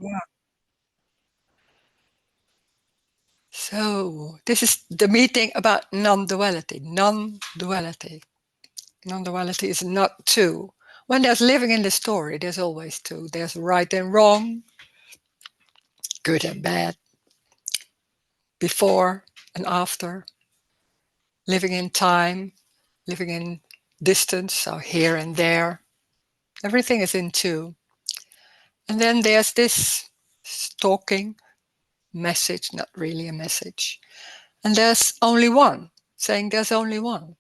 Yeah. So this is the meeting about non-duality. Non-duality. Non-duality is not two. When there's living in the story, there's always two. There's right and wrong, good and bad, before and after, living in time, living in distance, so here and there. Everything is in two. And then there's this talking message, not really a message. And there's only one, saying there's only one.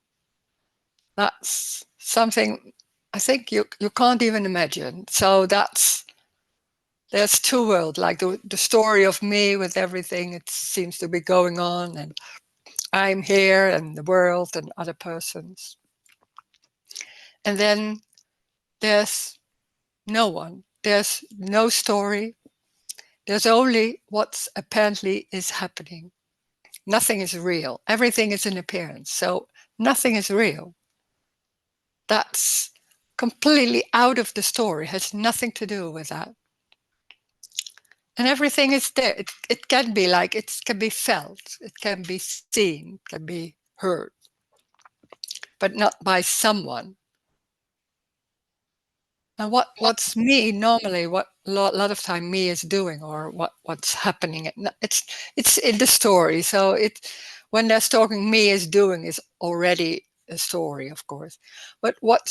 That's something I think you can't even imagine. So there's two worlds, like the story of me with everything it seems to be going on, and I'm here and the world and other persons. And then there's no one. There's no story. There's only what's apparently is happening. Nothing is real. Everything is an appearance. So nothing is real. That's completely out of the story, has nothing to do with that. And everything is there. It can be like, it can be felt, it can be seen, it can be heard, but not by someone. And what's me normally, what a lot of time me is doing, or what's happening, it's in the story. So when they're talking, me is doing is already a story, of course. But what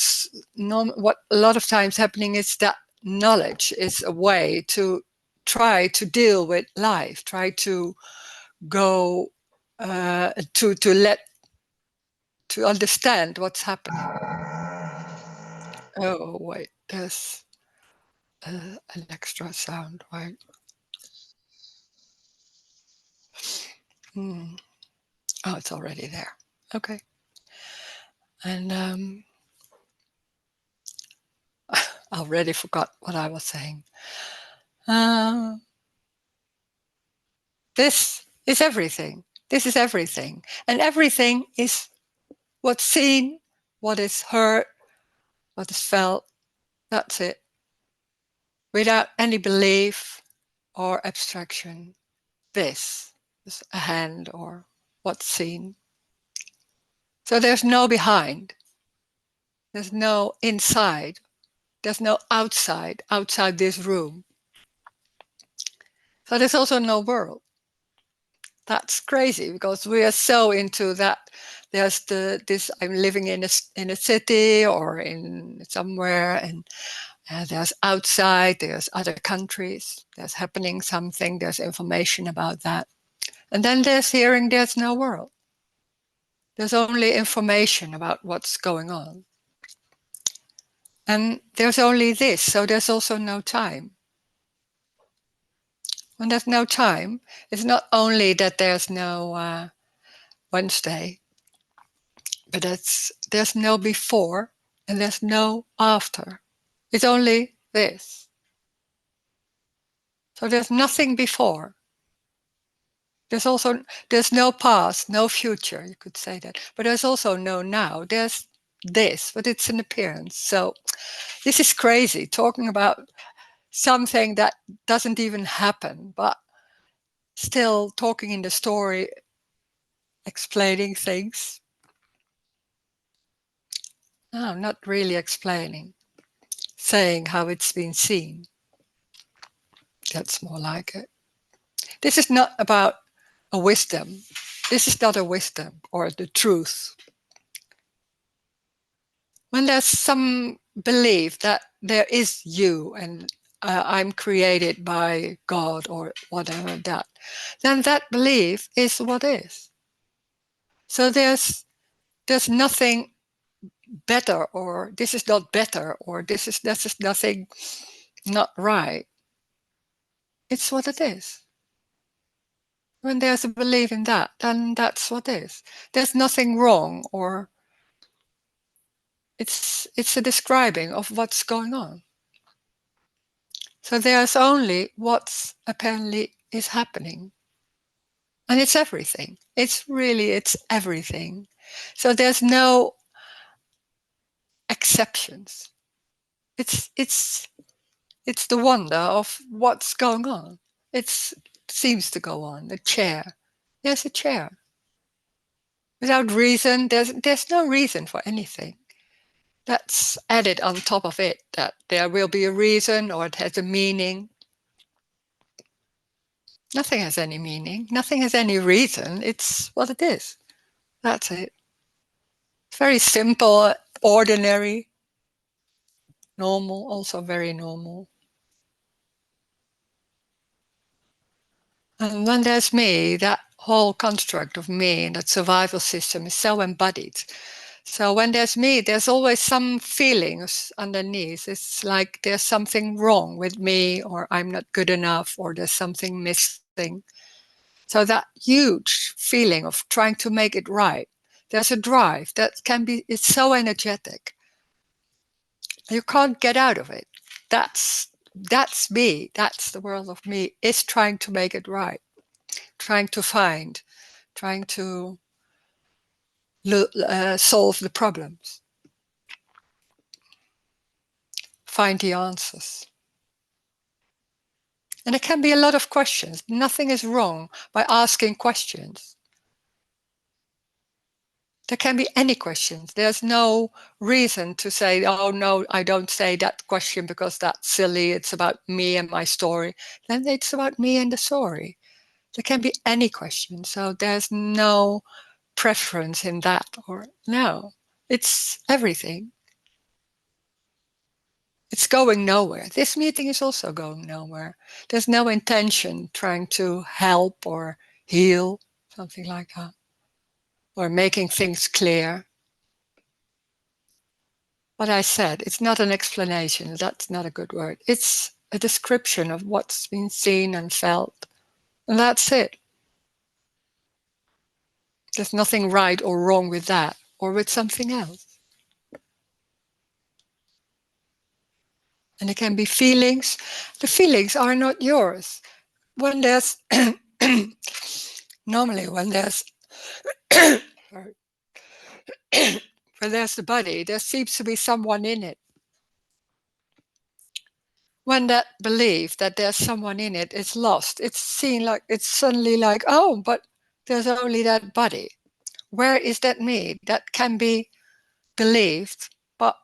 a lot of times happening is that knowledge is a way to try to deal with life, try to go to understand what's happening. Oh wait, there's an extra sound, right? Oh, it's already there. Okay. And I already forgot what I was saying. Uh, this is everything. This is everything. And everything is what's seen, what is heard, what is felt. That's it. Without any belief or abstraction. This is a hand or what's seen. So there's no behind. There's no inside. There's no outside this room. So there's also no world. That's crazy because we are so into that. There's this I'm living in a city or in somewhere, and there's outside, there's other countries, there's happening something, there's information about that. And then there's hearing, there's no world. There's only information about what's going on. And there's only this, so there's also no time. When there's no time, it's not only that there's no Wednesday, but there's no before and there's no after. It's only this. So there's nothing before. There's no past, no future, you could say that. But there's also no now. There's this, but it's an appearance. So this is crazy, talking about something that doesn't even happen, but still talking in the story, explaining things. No, not really explaining, saying how it's been seen. That's more like it. This is not about a wisdom. This is not a wisdom or the truth. When there's some belief that there is you and I'm created by God or whatever that, then that belief is what is. So there's nothing better, or this is not better, or this is nothing not right. It's what it is. When there's a belief in that, then that's what is. There's nothing wrong, or it's a describing of what's going on. So there's only what's apparently is happening. And it's everything. It's everything. So there's no exceptions. It's It's the wonder of what's going on. It seems to go on. A chair. There's a chair. Without reason, there's no reason for anything. That's added on top of it, that there will be a reason or it has a meaning. Nothing has any meaning. Nothing has any reason. It's what it is. That's it. It's very simple, ordinary, normal, also very normal. And when there's me, that whole construct of me and that survival system is so embodied. So when there's me, there's always some feelings underneath. It's like there's something wrong with me, or I'm not good enough, or there's something missing. So that huge feeling of trying to make it right, there's a drive that can be, it's so energetic. You can't get out of it. That's me. That's the world of me, is trying to make it right, trying to find, trying to solve the problems, find the answers. And there can be a lot of questions. Nothing is wrong by asking questions. There can be any questions. There's no reason to say, oh no, I don't say that question because that's silly. It's about me and my story. Then it's about me and the story. There can be any question. So there's no preference in that, or no, it's everything. It's going nowhere. This meeting is also going nowhere. There's no intention trying to help or heal, something like that, or making things clear. What I said, it's not an explanation. That's not a good word. It's a description of what's been seen and felt. And that's it. There's nothing right or wrong with that or with something else. And it can be feelings. The feelings are not yours. When there's normally when there's when there's the body, there seems to be someone in it. When that belief that there's someone in it is lost, it's seen like, it's suddenly like, oh, but there's only that body. Where is that me? That can be believed, but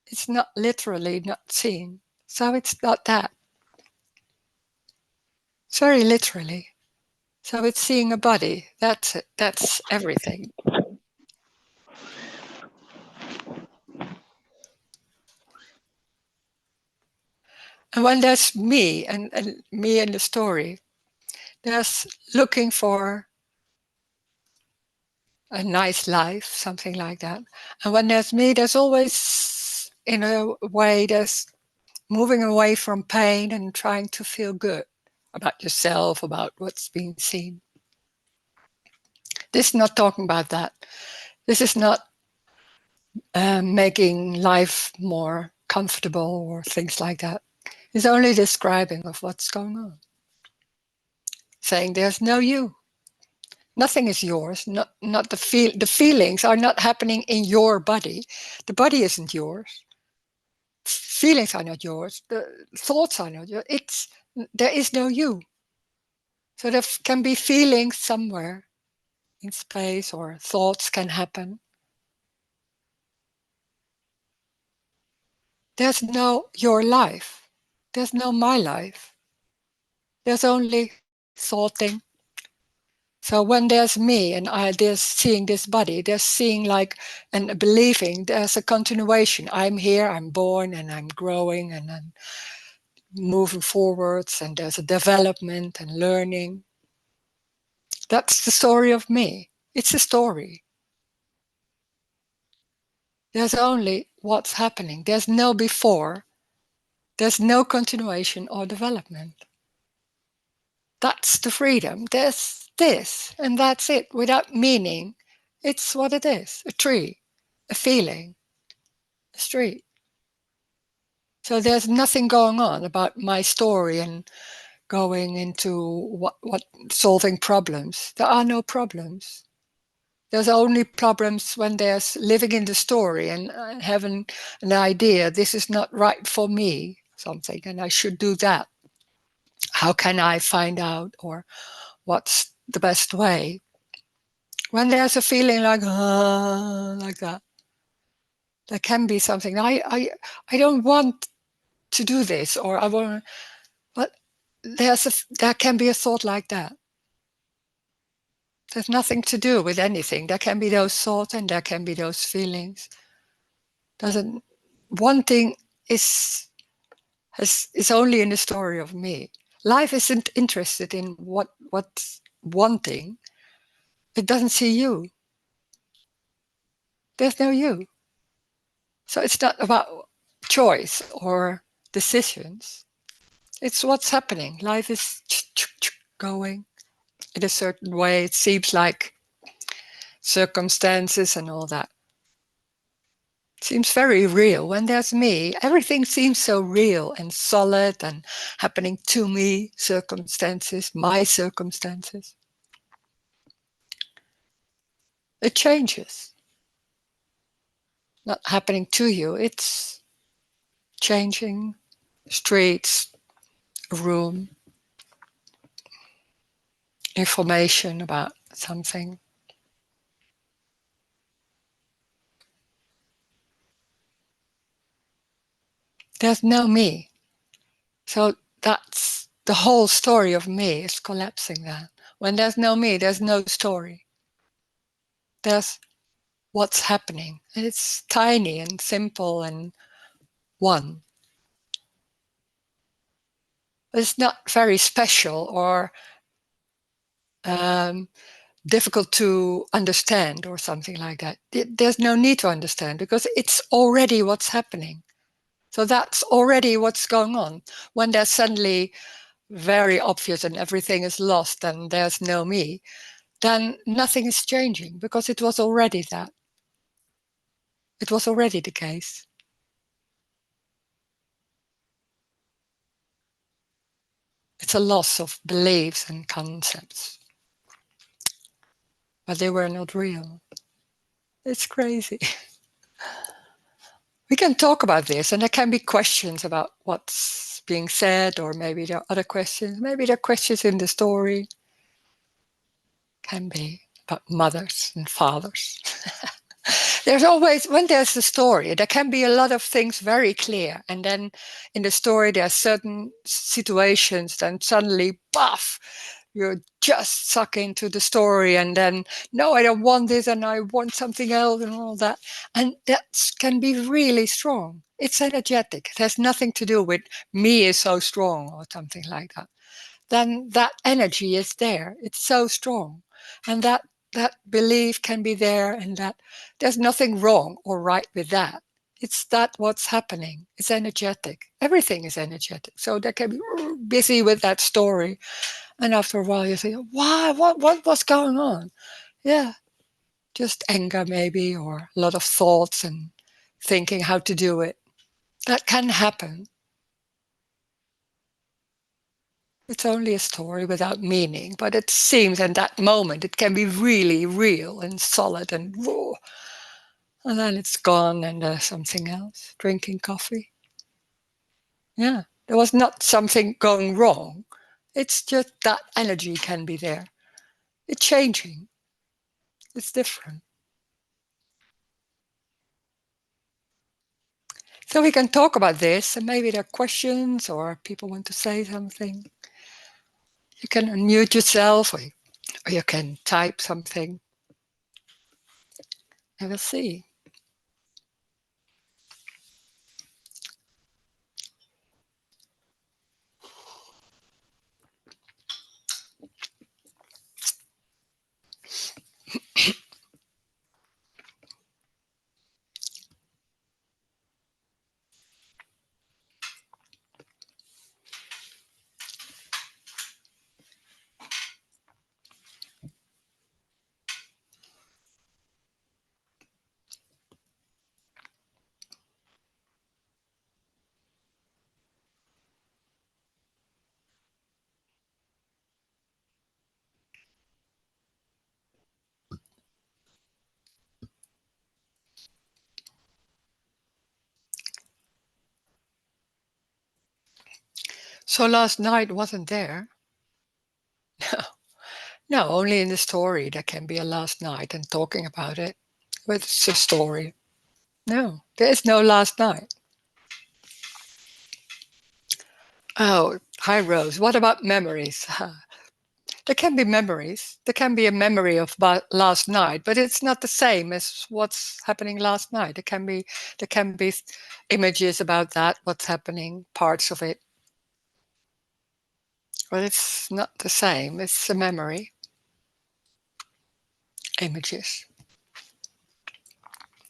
it's not literally not seen. So it's not that. It's very literally. So it's seeing a body. That's it. That's everything. And when there's me and me in the story, there's looking for a nice life, something like that. And when there's me, there's always, in a way, there's moving away from pain and trying to feel good about yourself, about what's being seen. This is not talking about that. This is not making life more comfortable or things like that. It's only describing of what's going on. Saying there's no you. Nothing is yours. Not the feelings are not happening in your body. The body isn't yours. Feelings are not yours. The thoughts are not yours. There is no you. So there can be feelings somewhere in space, or thoughts can happen. There's no your life. There's no my life. There's only thoughting. So when there's me and there's seeing this body, there's seeing like, and believing there's a continuation. I'm here, I'm born, and I'm growing, and I'm moving forwards, and there's a development and learning. That's the story of me. It's a story. There's only what's happening. There's no before. There's no continuation or development. That's the freedom. There's this, and that's it, without meaning. It's what it is, a tree, a feeling, a street. So there's nothing going on about my story and going into what solving problems. There are no problems. There's only problems when there's living in the story and having an idea, this is not right for me. something and I should do that. How can I find out, or what's the best way? When there's a feeling like that, there can be something. I don't want to do this, or I want, but there can be a thought like that. There's nothing to do with anything. There can be those thoughts and there can be those feelings. Doesn't Wanting is is only in the story of me. Life isn't interested in what's wanting. It doesn't see you. There's no you. So it's not about choice or decisions. It's what's happening. Life is going in a certain way. It seems like circumstances and all that. It seems very real. When there's me, everything seems so real and solid and happening to me, circumstances, my circumstances. It changes. Not happening to you, it's changing streets, a room, information about something. There's no me. So that's the whole story of me is collapsing then. When there's no me, there's no story. There's what's happening. And it's tiny and simple and one. It's not very special or difficult to understand or something like that. There's no need to understand because it's already what's happening. So that's already what's going on. When there's suddenly very obvious and everything is lost and there's no me, then nothing is changing because it was already that. It was already the case. It's a loss of beliefs and concepts, but they were not real. It's crazy. We can talk about this, and there can be questions about what's being said, or maybe there are other questions. Maybe there are questions in the story. Can be about mothers and fathers. There's always, when there's a story, there can be a lot of things very clear. And then in the story, there are certain situations, then suddenly, puff, you're just sucked into the story. And then, no, I don't want this and I want something else and all that. And that can be really strong. It's energetic. It has nothing to do with me is so strong or something like that. Then that energy is there. It's so strong. And that belief can be there, and that there's nothing wrong or right with that. It's that what's happening. It's energetic. Everything is energetic. So they can be busy with that story. And after a while you think, why? What was going on? Yeah. Just anger maybe, or a lot of thoughts and thinking how to do it. That can happen. It's only a story without meaning, but it seems in that moment it can be really real and solid and raw. And then it's gone and there's something else, drinking coffee. Yeah, there was not something going wrong. It's just that energy can be there. It's changing. It's different. So we can talk about this, and maybe there are questions or people want to say something. You can unmute yourself, or you can type something. I will see. So last night wasn't there. No, only in the story there can be a last night and talking about it. But it's a story. No, there is no last night. Oh, hi Rose. What about memories? There can be memories. There can be a memory of last night, but it's not the same as what's happening last night. There can be images about that, what's happening, parts of it, but it's not the same. It's a memory, images,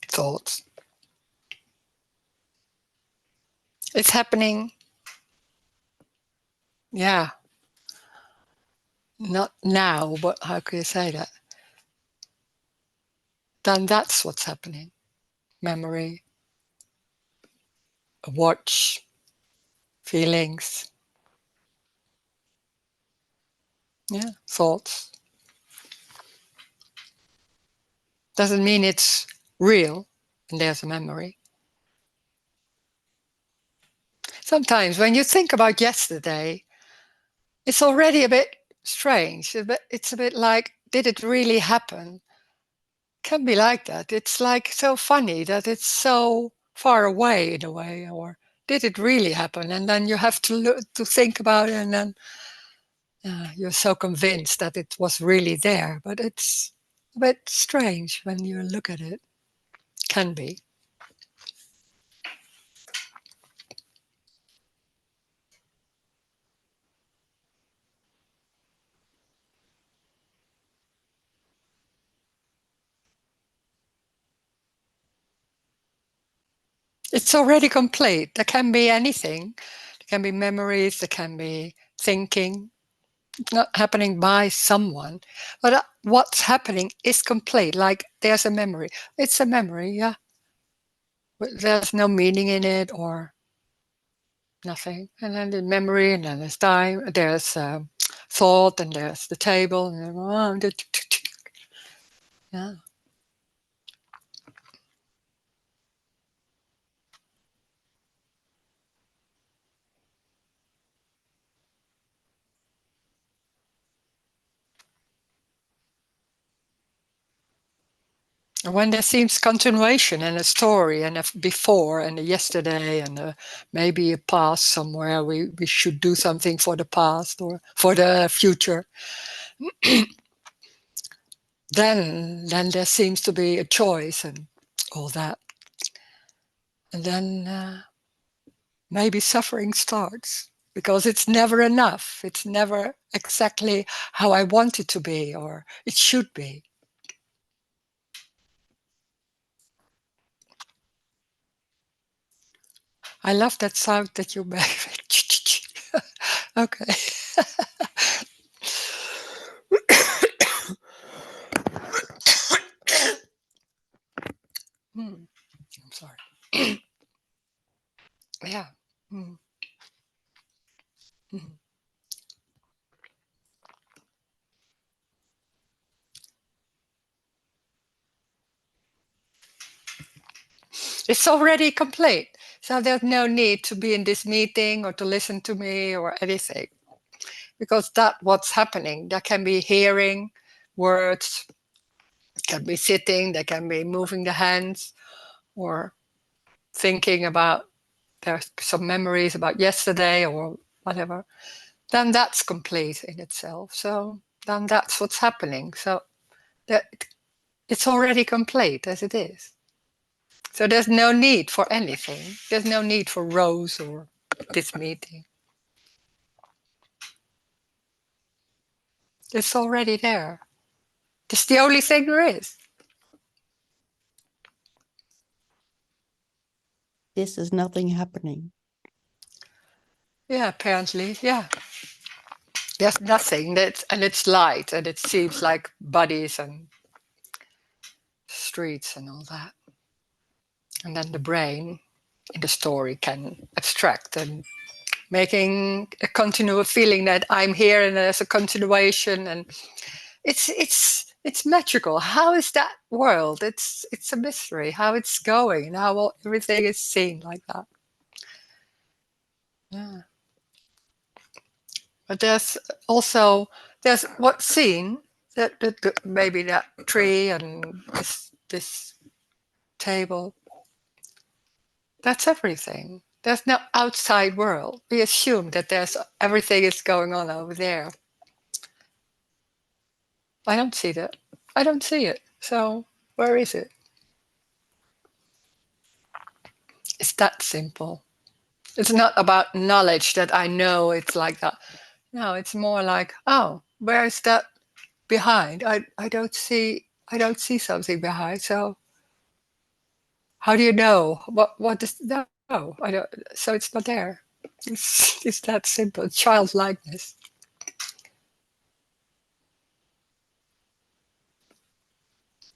thoughts. It's happening. Yeah, not now, but how can you say that? Then that's what's happening. Memory, a watch, feelings, yeah, thoughts. Doesn't mean it's real and there's a memory. Sometimes when you think about yesterday, it's already a bit strange. It's a bit like, did it really happen? Can be like that. It's like so funny that it's so far away in a way, or did it really happen? And then you have to look, to think about it, and then you're so convinced that it was really there. But it's a bit strange when you look at it. Can be. It's already complete. There can be anything. There can be memories. There can be thinking. It's not happening by someone, but what's happening is complete. Like there's a memory. It's a memory, yeah. But there's no meaning in it or nothing. And then the memory, and then there's time. There's thought, and there's the table, and then, yeah. When there seems continuation in a story, and a before, and a yesterday, and maybe a past somewhere, we should do something for the past or for the future, then there seems to be a choice and all that. And then maybe suffering starts because it's never enough. It's never exactly how I want it to be or it should be. I love that sound that you make. Okay. I'm sorry. Yeah. Mm. Mhm. It's already complete. So there's no need to be in this meeting or to listen to me or anything. Because that what's happening. There can be hearing words, can be sitting, there can be moving the hands or thinking about there's some memories about yesterday or whatever, then that's complete in itself. So then that's what's happening. So that it's already complete as it is. So there's no need for anything. There's no need for Rose or this meeting. It's already there. It's the only thing there is. This is nothing happening. Yeah, apparently, yeah. There's nothing that, and it's light, and it seems like bodies and streets and all that. And then the brain in the story can abstract and making a continual feeling that I'm here and there's a continuation, and it's magical. How is that world? It's a mystery. How it's going and how everything is seen like that. Yeah. But there's what's seen, that maybe that tree and this table. That's everything. There's no outside world. We assume that there's everything is going on over there. I don't see that. I don't see it. So where is it? It's that simple. It's not about knowledge that I know it's like that. No, it's more like, oh, where is that behind? I don't see something behind. So how do you know? What is no? I don't so it's not there. It's that simple. Childlikeness.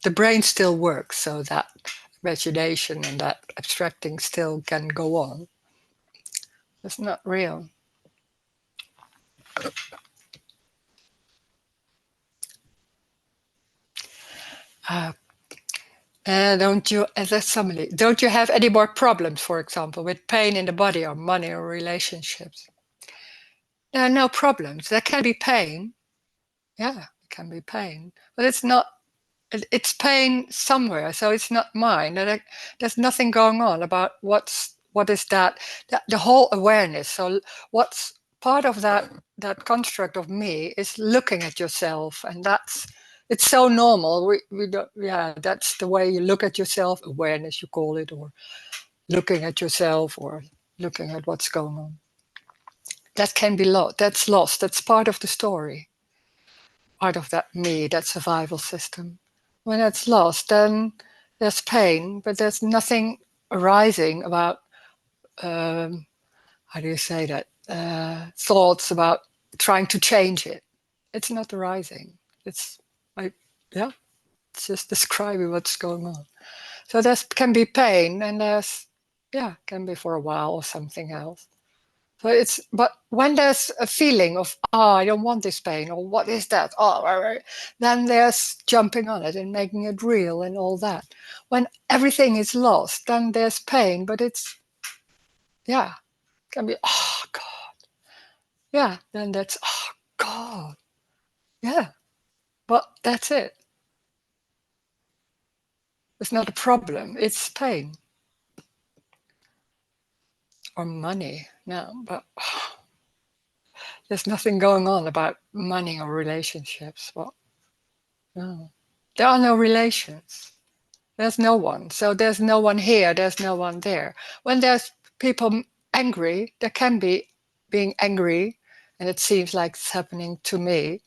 The brain still works, so that imagination and that abstracting still can go on. It's not real. Uh, don't you, as a somebody, don't you have any more problems, for example, with pain in the body or money or relationships? There are no problems. There can be pain. Yeah, it can be pain, but it's not. It's pain somewhere, so it's not mine. There's nothing going on about what is that. The whole awareness. So what's part of that construct of me is looking at yourself, and it's so normal. We don't. Yeah, that's the way you look at yourself. Awareness, you call it, or looking at yourself, or looking at what's going on. That can be lost. That's lost. That's part of the story. Part of that me, that survival system. When it's lost, then there's pain, but there's nothing arising about, how do you say that, thoughts about trying to change it. It's not arising. It's like, yeah, it's just describing what's going on. So there can be pain, and can be for a while or something else. So but when there's a feeling of, oh, I don't want this pain, or what is that? Oh, right. Then there's jumping on it and making it real and all that. When everything is lost, then there's pain, but can be, oh, God. Yeah, then that's, oh, God. Yeah, but that's it. It's not a problem, it's pain. Or money, no, but there's nothing going on about money or relationships. Well, no. There are no relations. There's no one. So there's no one here, there's no one there. When there's people angry, there can be being angry, and it seems like it's happening to me.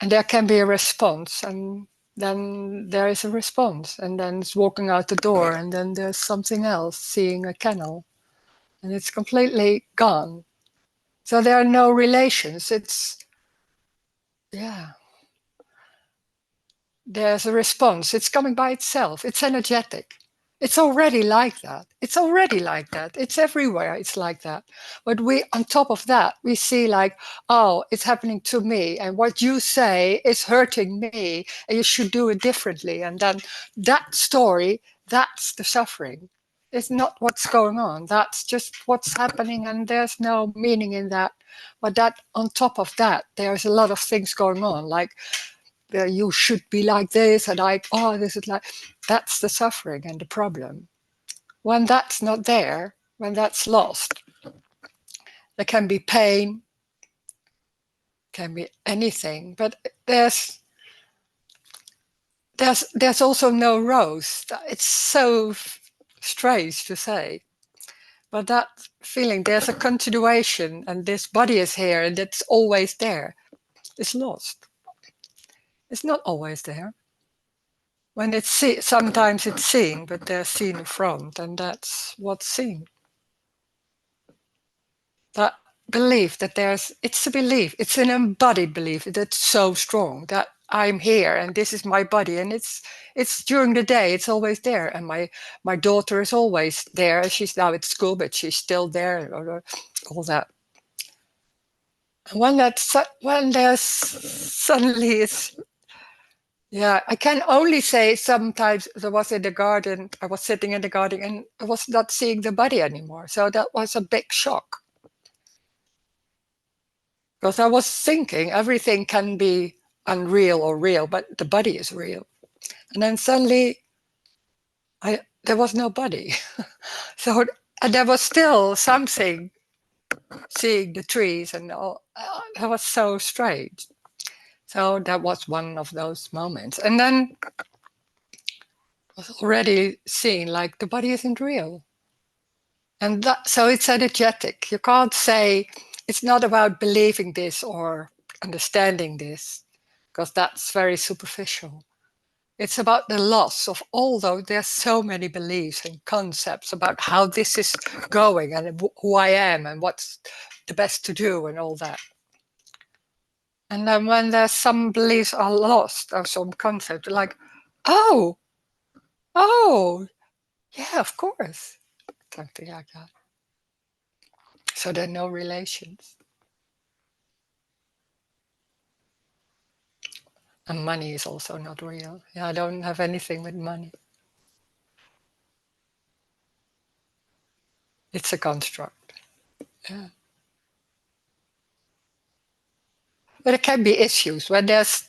And there can be a response, and then there is a response, and then it's walking out the door, and then there's something else, seeing a kennel, and it's completely gone. So there are no relations. Yeah. There's a response. It's coming by itself. It's energetic. It's already like that. It's already like that. It's everywhere. It's like that. But on top of that, we see like, oh, it's happening to me. And what you say is hurting me. And you should do it differently. And then that story, that's the suffering. It's not what's going on. That's just what's happening. And there's no meaning in that. But that on top of that, there's a lot of things going on. Like, you should be like this, and oh, this is like, that's the suffering and the problem. When that's not there, when that's lost, there can be pain, can be anything, but there's also no rose. It's so strange to say, but that feeling, there's a continuation, and this body is here, and it's always there. It's lost. It's not always there. When sometimes it's seen, but they're seen in front, and that's what's seen. That belief that it's a belief, it's an embodied belief that's so strong that I'm here and this is my body, and it's during the day, it's always there, and my daughter is always there. She's now at school, but she's still there, or all that. And when there's suddenly it's. Yeah, I can only say sometimes I was in the garden, I was sitting in the garden, and I was not seeing the body anymore. So that was a big shock. Because I was thinking everything can be unreal or real, but the body is real. And then suddenly there was no body. So and there was still something, seeing the trees and all. That was so strange. So that was one of those moments. And then I was already seeing like the body isn't real. And so it's energetic. You can't say it's not about believing this or understanding this, because that's very superficial. It's about the loss of, although there's so many beliefs and concepts about how this is going and who I am and what's the best to do and all that. And then when there's some beliefs are lost or some concept, like, oh, oh, yeah, of course, something like that. So there are no relations. And money is also not real. Yeah, I don't have anything with money. It's a construct. Yeah. But it can be issues when there's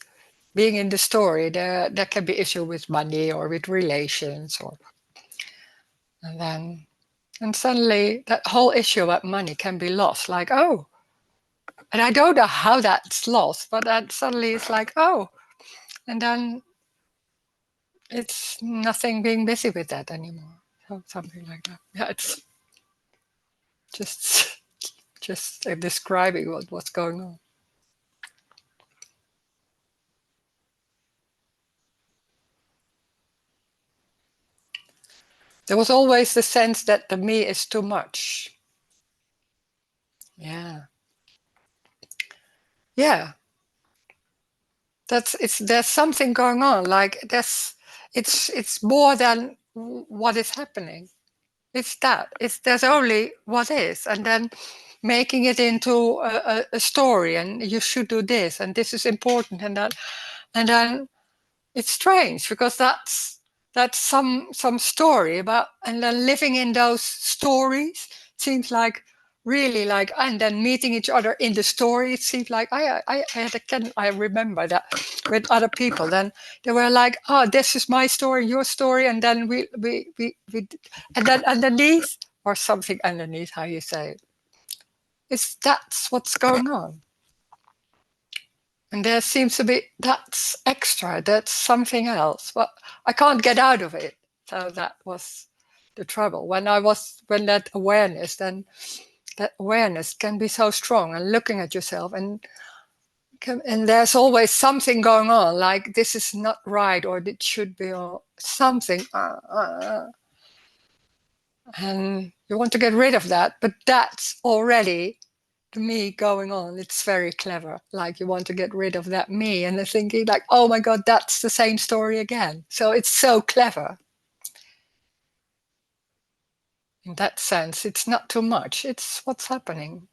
being in the story. There can be issue with money or with relations, or and suddenly that whole issue about money can be lost. Like, oh, and I don't know how that's lost, but that suddenly it's like, oh, and then it's nothing being busy with that anymore. So something like that. Yeah, it's just just describing what's going on. There was always the sense that the me is too much. Yeah. Yeah. There's something going on. Like it's more than what is happening. It's that. There's only what is, and then making it into a story, and you should do this, and this is important, and that, and then it's strange because that's some story about, and then living in those stories seems like really like, and then meeting each other in the story. It seemed like I remember that with other people. Then they were like, oh, this is my story, your story, and then we and then underneath, or something underneath, how you say it, it's that's what's going on. And there seems to be, that's extra, that's something else. But I can't get out of it. So that was the trouble. When that awareness, then that awareness can be so strong, and looking at yourself, and there's always something going on, like this is not right, or it should be, or something. And you want to get rid of that, but that's already the me going on. It's very clever. Like you want to get rid of that me, and they're thinking like, oh my God, that's the same story again. So it's so clever. In that sense, it's not too much. It's what's happening.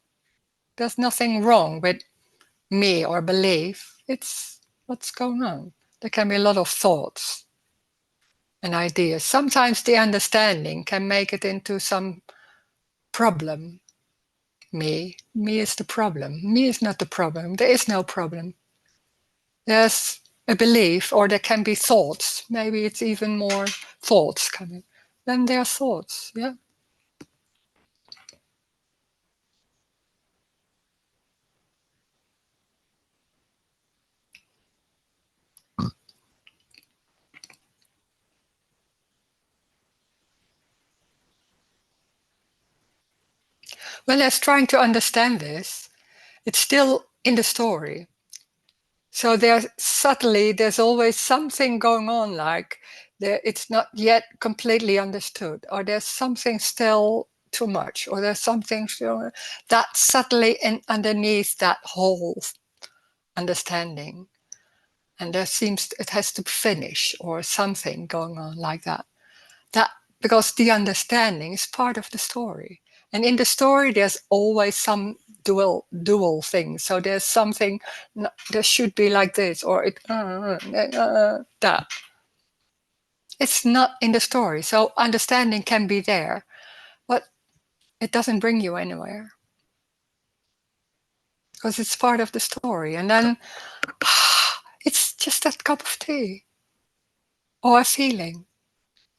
There's nothing wrong with me or belief. It's what's going on. There can be a lot of thoughts and ideas. Sometimes the understanding can make it into some problem. Me is the problem. Me is not the problem. There is no problem. There's a belief, or there can be thoughts. Maybe it's even more thoughts coming. Then there are thoughts, yeah. Well, as trying to understand this, it's still in the story. So there's always something going on, like it's not yet completely understood, or there's something still too much, or there's something still that's subtly underneath that whole understanding. And it has to finish, or something going on like that. That because the understanding is part of the story, and in the story there's always some dual thing. So there's something, there should be like this, or that. It's not in the story, so understanding can be there, but it doesn't bring you anywhere. because it's part of the story. And then it's just that cup of tea or a feeling.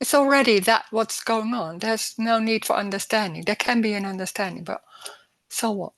It's already that what's going on. There's no need for understanding. There can be an understanding, but so what?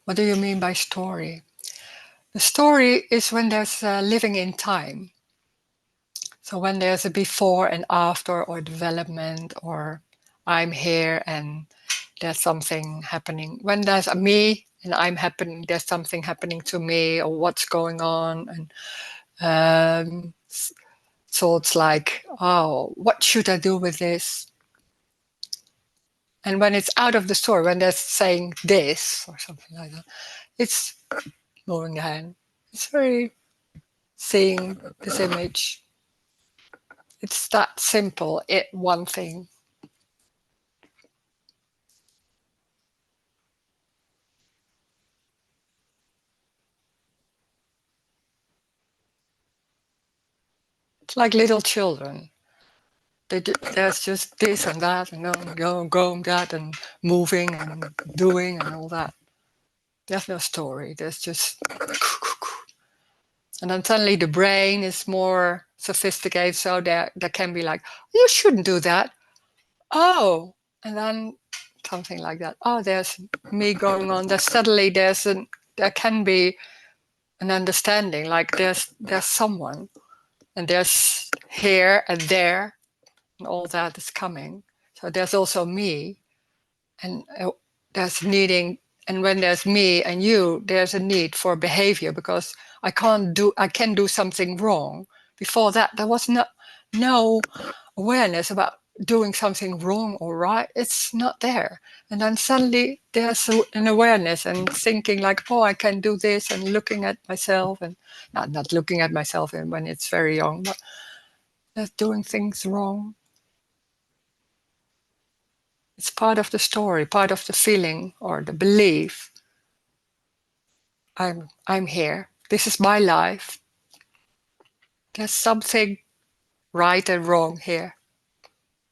What do you mean by story? The story is when there's living in time. So when there's a before and after, or development, or I'm here and there's something happening. When there's a me and I'm happening, there's something happening to me, or what's going on, and thoughts like, oh, what should I do with this? And when it's out of the story, when they're saying this or something like that, it's moving the hand. It's very seeing this image. It's that simple, it one thing. It's like little children. There's just this and that, and going that, and moving and doing and all that. There's no story. There's just, and then suddenly the brain is more sophisticated, so there can be like, you shouldn't do that. Oh, and then something like that. Oh, there's me going on. There can be an understanding. Like there's someone, and there's here and there, and all that is coming. So there's also me, and there's needing. And when there's me and you, there's a need for behavior, because I can do something wrong. Before that, there was no awareness about doing something wrong or right. It's not there. And then suddenly there's an awareness and thinking like, oh, I can do this, and looking at myself, and not looking at myself when it's very young, but just doing things wrong. It's part of the story, part of the feeling or the belief. I'm here. This is my life. There's something right and wrong here.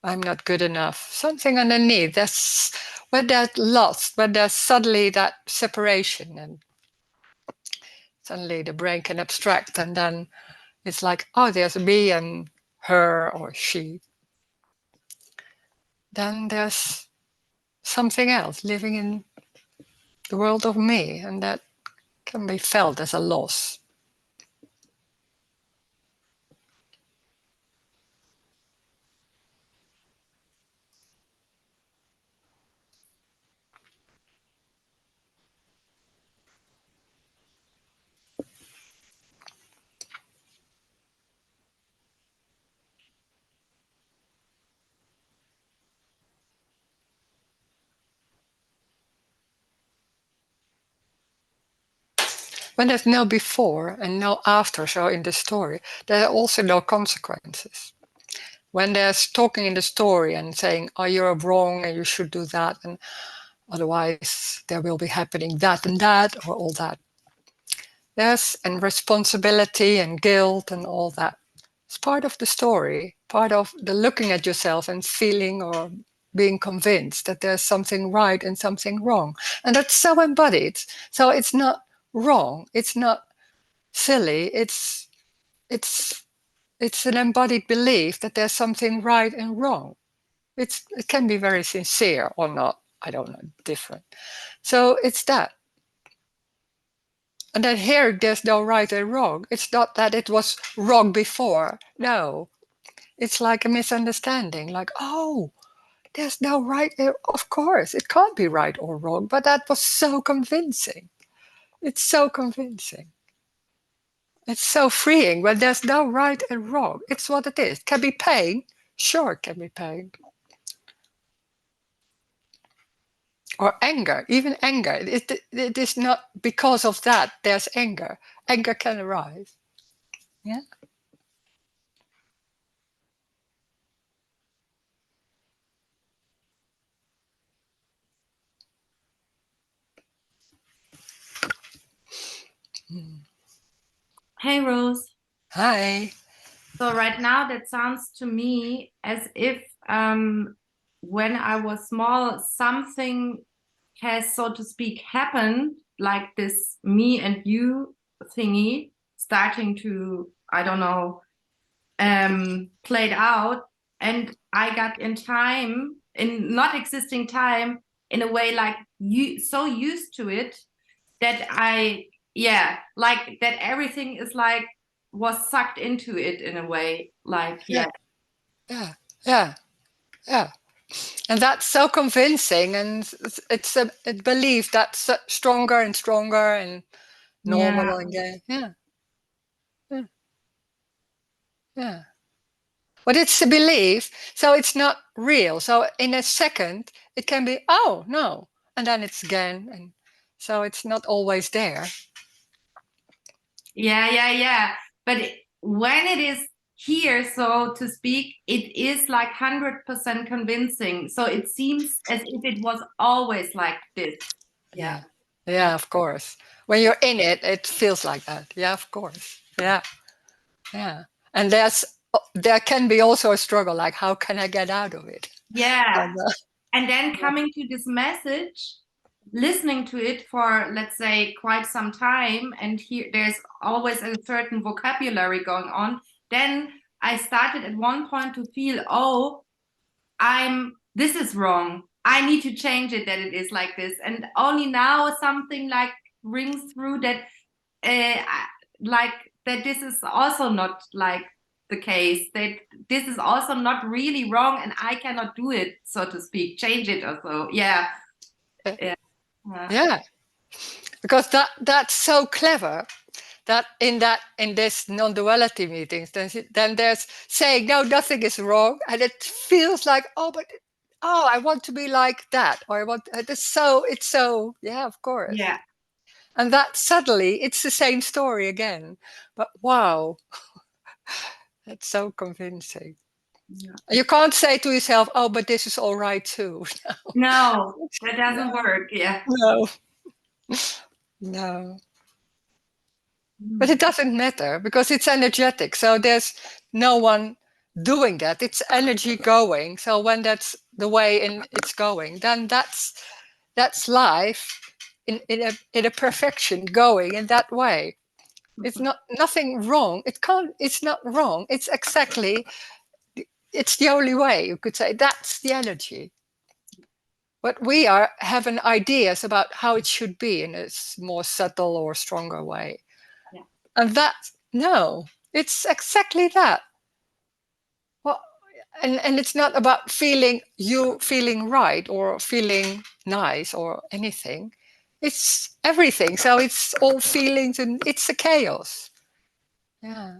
I'm not good enough. Something underneath. That's when there's lost, when there's suddenly that separation, and suddenly the brain can abstract, and then it's like, oh, there's me and her or she. Then there's something else living in the world of me, and that can be felt as a loss. When there's no before and no after, so in the story, there are also no consequences. When there's talking in the story and saying, oh, you're wrong and you should do that, and otherwise there will be happening that and that, or all that. Yes, and responsibility and guilt and all that. It's part of the story, part of the looking at yourself and feeling or being convinced that there's something right and something wrong. And that's so embodied. So it's not wrong. It's not silly. It's an embodied belief that there's something right and wrong. It can be very sincere or not. I don't know, different. So it's that. And then here, there's no right and wrong. It's not that it was wrong before. No, it's like a misunderstanding. Like, oh, there's no right. Of course, it can't be right or wrong. But that was so convincing. It's so convincing. It's so freeing when there's no right and wrong. It's what it is. It can be pain. Sure, it can be pain. Or anger, even anger. It is not because of that there's anger. Anger can arise. Yeah. Hey, Rose. Hi. So right now that sounds to me as if when I was small, something has, so to speak, happened, like this me and you thingy starting to, I don't know, played out. And I got in time, in not existing time, in a way like you so used to it that yeah, like that everything is like was sucked into it in a way. Like, Yeah. yeah. Yeah. Yeah. Yeah. And that's so convincing, and it's a belief that's stronger and stronger and Yeah. normal again. Yeah. Yeah. Yeah. But it's a belief, so it's not real. So in a second, it can be, oh no, and then it's again, and so it's not always there. Yeah. But when it is here, so to speak, it is like 100% convincing. So it seems as if it was always like this. Yeah. Yeah. Yeah, of course. When you're in it, it feels like that. Yeah, of course. Yeah. Yeah. And there can be also a struggle, like how can I get out of it? Yeah. And, And then coming to this message, listening to it for, let's say, quite some time, and here there's always a certain vocabulary going on, then I started at one point to feel, oh, this is wrong. I need to change it that it is like this. And only now something like rings through that, uh, like that this is also not like the case, that this is also not really wrong and I cannot do it, so to speak, change it or so. Yeah. Yeah. yeah, because that's so clever that in this non-duality meetings, then there's saying no, nothing is wrong, and it feels like, oh, but oh, I want to be like that, or I want it's so yeah, of course. Yeah. And that suddenly it's the same story again, but wow, that's so convincing. Yeah. You can't say to yourself, oh, but this is all right too. No, that doesn't No, work. Yeah. no, no. But Mm. it doesn't matter because it's energetic. So there's no one doing that. It's energy going. So when that's the way it's going, then that's life in a perfection going in that way. It's not nothing wrong. It's not wrong. It's exactly it's the only way you could say that's the energy. But we are having ideas about how it should be in a more subtle or stronger way. Yeah. And that, no, it's exactly that. Well, and it's not about feeling right or feeling nice or anything. It's everything. So it's all feelings and it's a chaos. Yeah.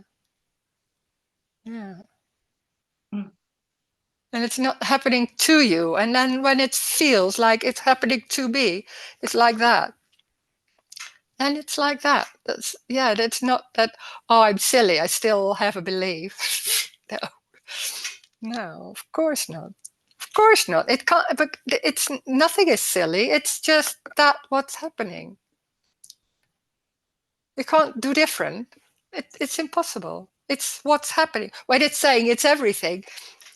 Yeah. Mm. And it's not happening to you. And then when it feels like it's happening to me, it's like that. And it's like that. That's not that, oh, I'm silly. I still have a belief. No. No, of course not. Of course not. It can't, but it's nothing is silly. It's just that what's happening. You can't do different. It's impossible. It's what's happening. When it's saying it's everything,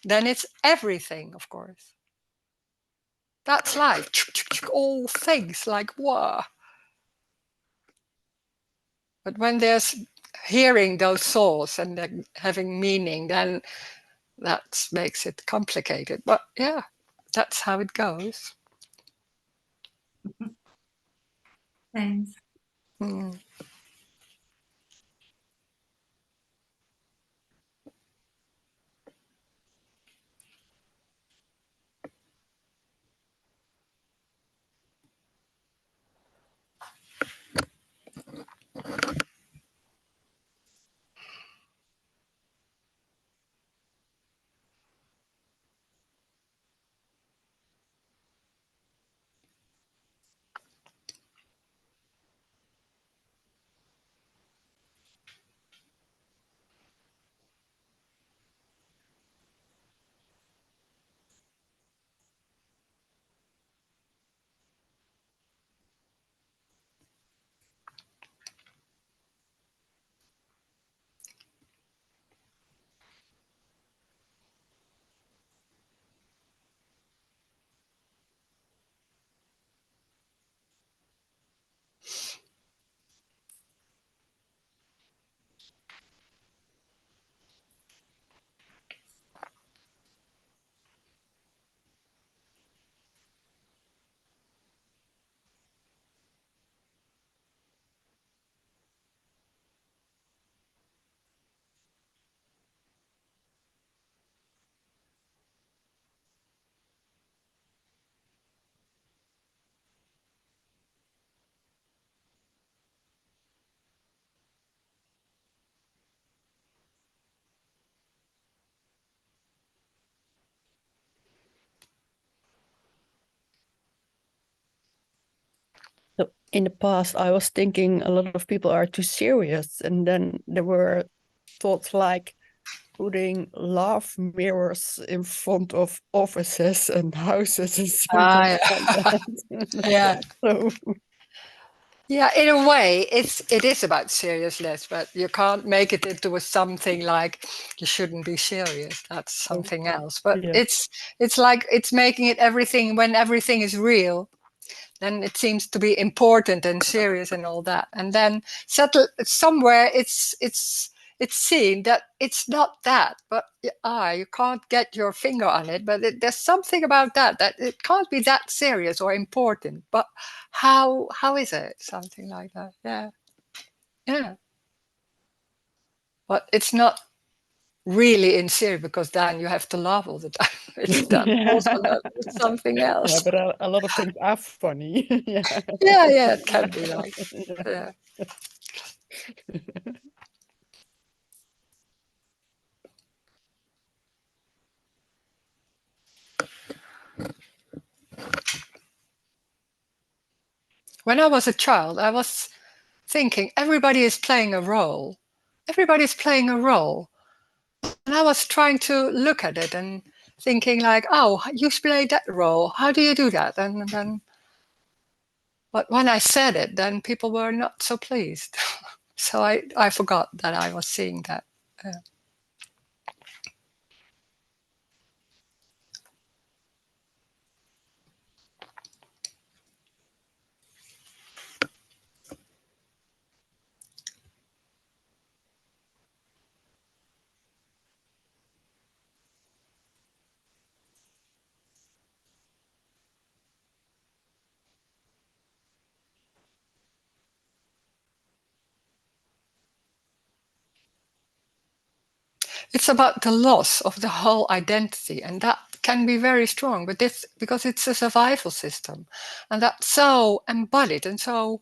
then it's everything, of course. That's life. All things like, whoa. But when there's hearing those souls and having meaning, then that makes it complicated. But yeah, that's how it goes. Thanks. Mm. So in the past, I was thinking a lot of people are too serious, and then there were thoughts like putting love mirrors in front of offices and houses and something Yeah. like that. Yeah. So Yeah, in a way, it is about seriousness, but you can't make it into a something like you shouldn't be serious. That's something else. But yeah. it's like it's making it everything when everything is real, then it seems to be important and serious and all that. And then settle somewhere it's seen that it's not that, but you can't get your finger on it. But there's something about that it can't be that serious or important. But how is it? Something like that. Yeah, yeah. But it's not really in serious because then you have to laugh all the time. It's that also not it's something Yeah, else. but a lot of things are funny. Yeah. Yeah, yeah, it can be like. Yeah. When I was a child, I was thinking everybody is playing a role. Everybody's playing a role. And I was trying to look at it and thinking like, oh, you play that role. How do you do that? And then, but when I said it, then people were not so pleased. So I forgot that I was seeing that. It's about the loss of the whole identity, and that can be very strong. But this because it's a survival system, and that's so embodied and so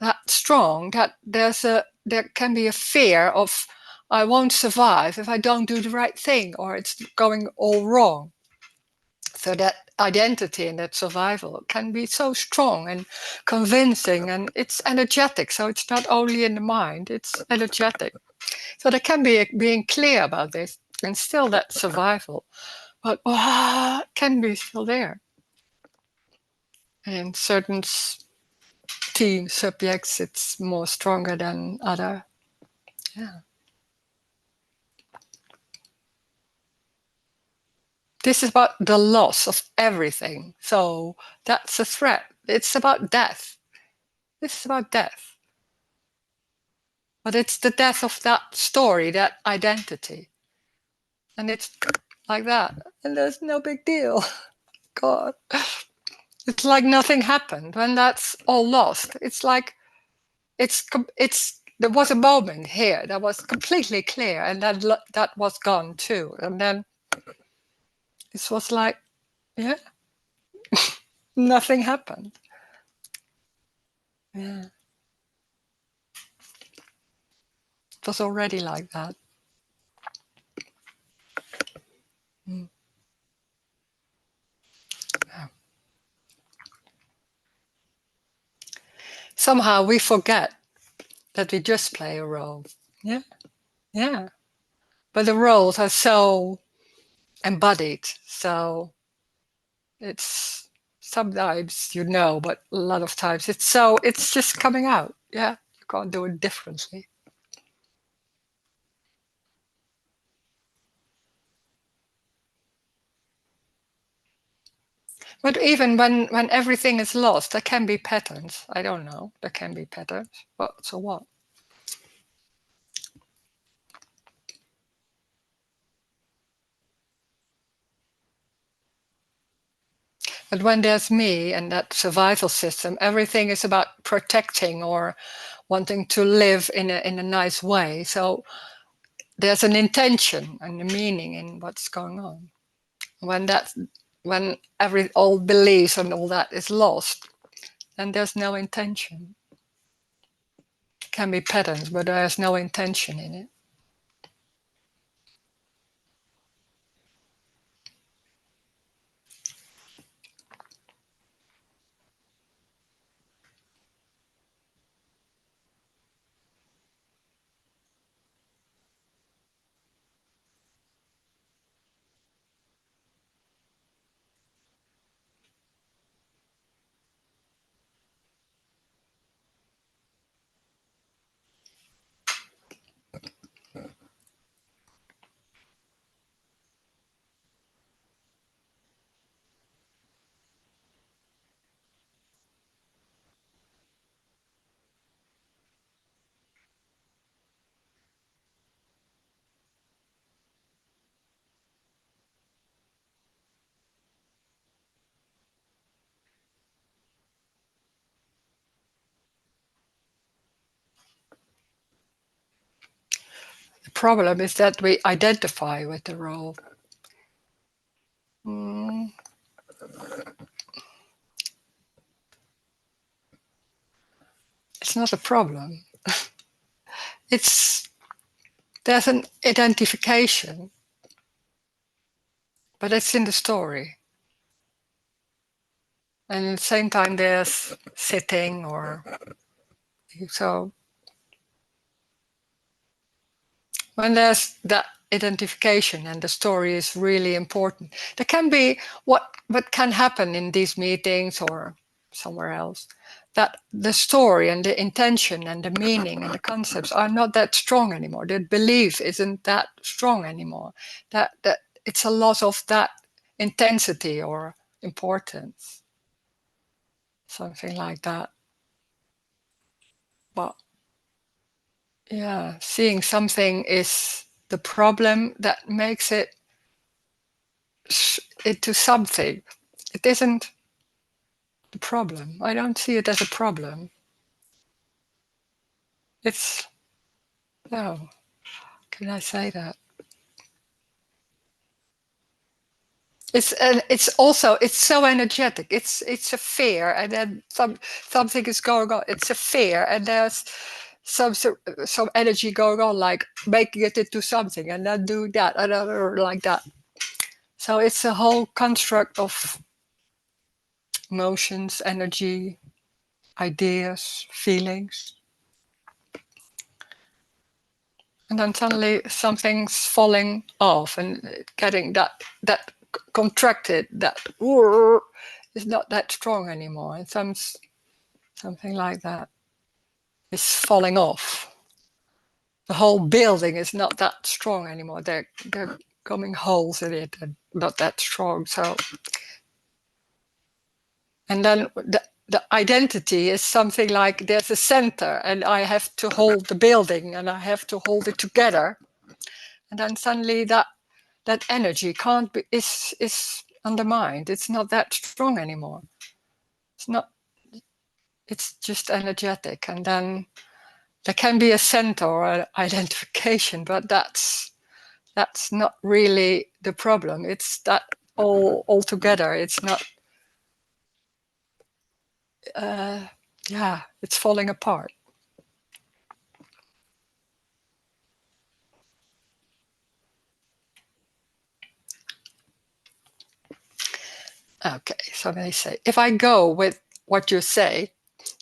that strong that there can be a fear of I won't survive if I don't do the right thing or it's going all wrong. So that identity and that survival can be so strong and convincing, and it's energetic. So it's not only in the mind, it's energetic. So there can be being clear about this and still that survival, but can be still there. And certain team subjects, it's more stronger than other. Yeah. This is about the loss of everything. So that's a threat. It's about death. This is about death. But it's the death of that story, that identity. And it's like that. And there's no big deal. God. It's like nothing happened when that's all lost. It's like there was a moment here that was completely clear and that was gone too. And then it was like, yeah, nothing happened. Yeah. It was already like that. Mm. Yeah. Somehow we forget that we just play a role. Yeah, yeah. But the roles are so embodied. So it's sometimes but a lot of times it's just coming out. Yeah, you can't do it differently. But even when everything is lost, there can be patterns. I don't know. There can be patterns. But so what? But when there's me and that survival system, everything is about protecting or wanting to live in a nice way. So there's an intention and a meaning in what's going on. When all beliefs and all that is lost, then there's no intention. It can be patterns, but there's no intention in it. The problem is that we identify with the role. It's not a problem. There's an identification, but it's in the story. And at the same time, there's sitting or so. When there's that identification and the story is really important, there can be what can happen in these meetings or somewhere else, that the story and the intention and the meaning and the concepts are not that strong anymore. The belief isn't that strong anymore. That it's a loss of that intensity or importance. Something like that. But yeah, seeing something is the problem that makes it into something. It isn't the problem. I don't see it as a problem. It's, no, can I say that? It's also so energetic. It's a fear, and then something is going on. It's a fear, and there's some energy going on, like making it into something, and then do that, and like that. So it's a whole construct of emotions, energy, ideas, feelings. And then suddenly something's falling off and getting that contracted, that is not that strong anymore. And something like that is falling off. The whole building is not that strong anymore. They're coming holes in it and not that strong. So, and then the identity is something like there's a center and I have to hold the building and I have to hold it together. And then suddenly that energy can't be, is undermined. It's not that strong anymore. It's just energetic. And then there can be a center or an identification, but that's not really the problem. It's that all together. It's not, it's falling apart. Okay, so they say, if I go with what you say,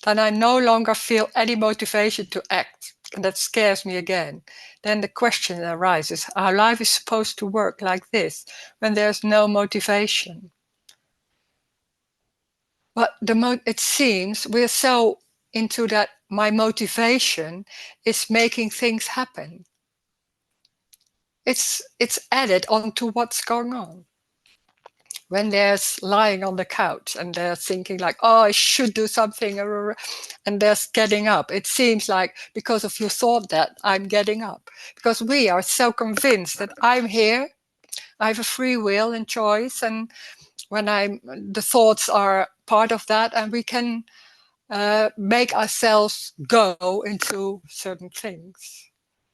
then I no longer feel any motivation to act. And that scares me again. Then the question arises, our life is supposed to work like this when there's no motivation. But it seems we're so into that my motivation is making things happen. It's added onto what's going on. When there's lying on the couch and they're thinking like, oh, I should do something, and there's getting up. It seems like because of your thought that I'm getting up. Because we are so convinced that I'm here, I have a free will and choice, and the thoughts are part of that, and we can make ourselves go into certain things.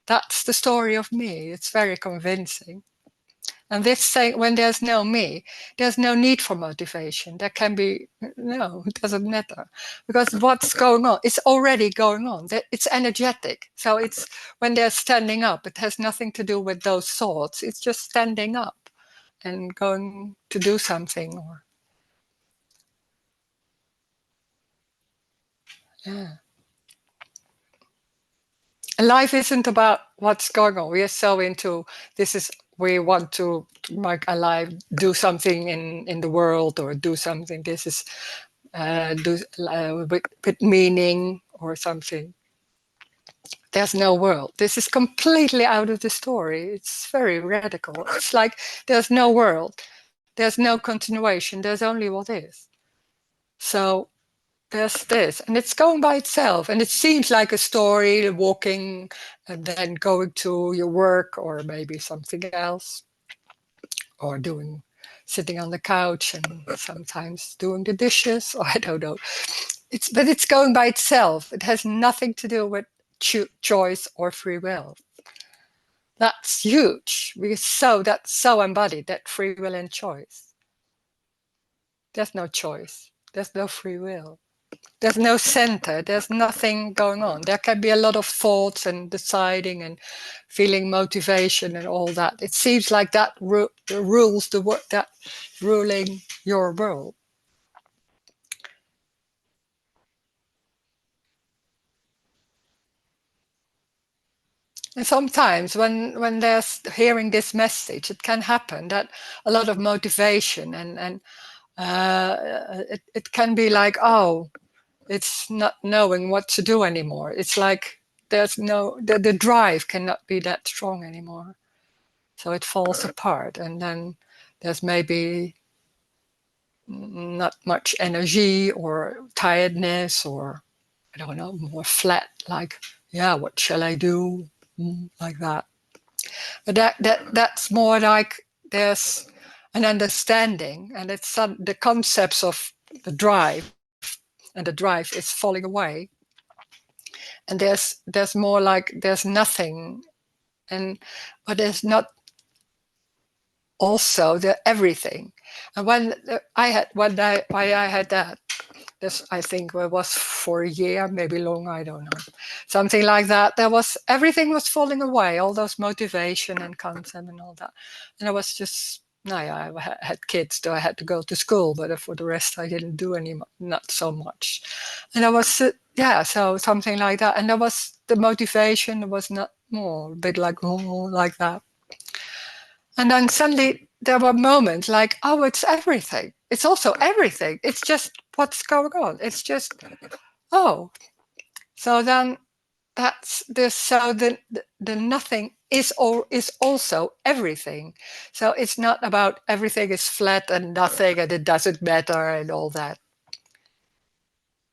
That's the story of me. It's very convincing. And this saying, when there's no me, there's no need for motivation. There can be, no, it doesn't matter. Because what's going on, it's already going on. It's energetic. So it's when they're standing up, it has nothing to do with those thoughts. It's just standing up and going to do something. Or yeah. Life isn't about what's going on. We are so into we want to make our life, do something in the world, or do something. This is with meaning or something. There's no world. This is completely out of the story. It's very radical. It's like there's no world. There's no continuation. There's only what is. So there's this, and it's going by itself, and it seems like a story, walking and then going to your work, or maybe something else, or sitting on the couch and sometimes doing the dishes, or I don't know. But it's going by itself. It has nothing to do with choice or free will. That's huge, because that's so embodied, that free will and choice. There's no choice. There's no free will. There's no center. There's nothing going on. There can be a lot of thoughts and deciding and feeling motivation and all that. It seems like that rules the world, that ruling your world. And sometimes when there's hearing this message, it can happen that a lot of motivation and it can be like, oh, it's not knowing what to do anymore. It's like there's the drive cannot be that strong anymore. So it falls apart, and then there's maybe not much energy or tiredness, or I don't know, more flat, like, yeah, what shall I do? Like that. But that's more like there's an understanding, and it's the concepts of the drive, and the drive is falling away. And there's more like there's nothing, but there's not also the everything. And when I had that, this I think it was for a year, maybe long, I don't know, something like that. Everything was falling away, all those motivation and concept and all that. And I was just, no, yeah, I had kids, so I had to go to school, but for the rest, I didn't do not so much. And I was, so something like that. And there was the motivation was not more, a bit like, oh, like that. And then suddenly there were moments like, oh, it's everything. It's also everything. It's just what's going on. It's just, oh. So then that's this. So the nothing is also everything. So it's not about everything is flat and nothing and it doesn't matter and all that.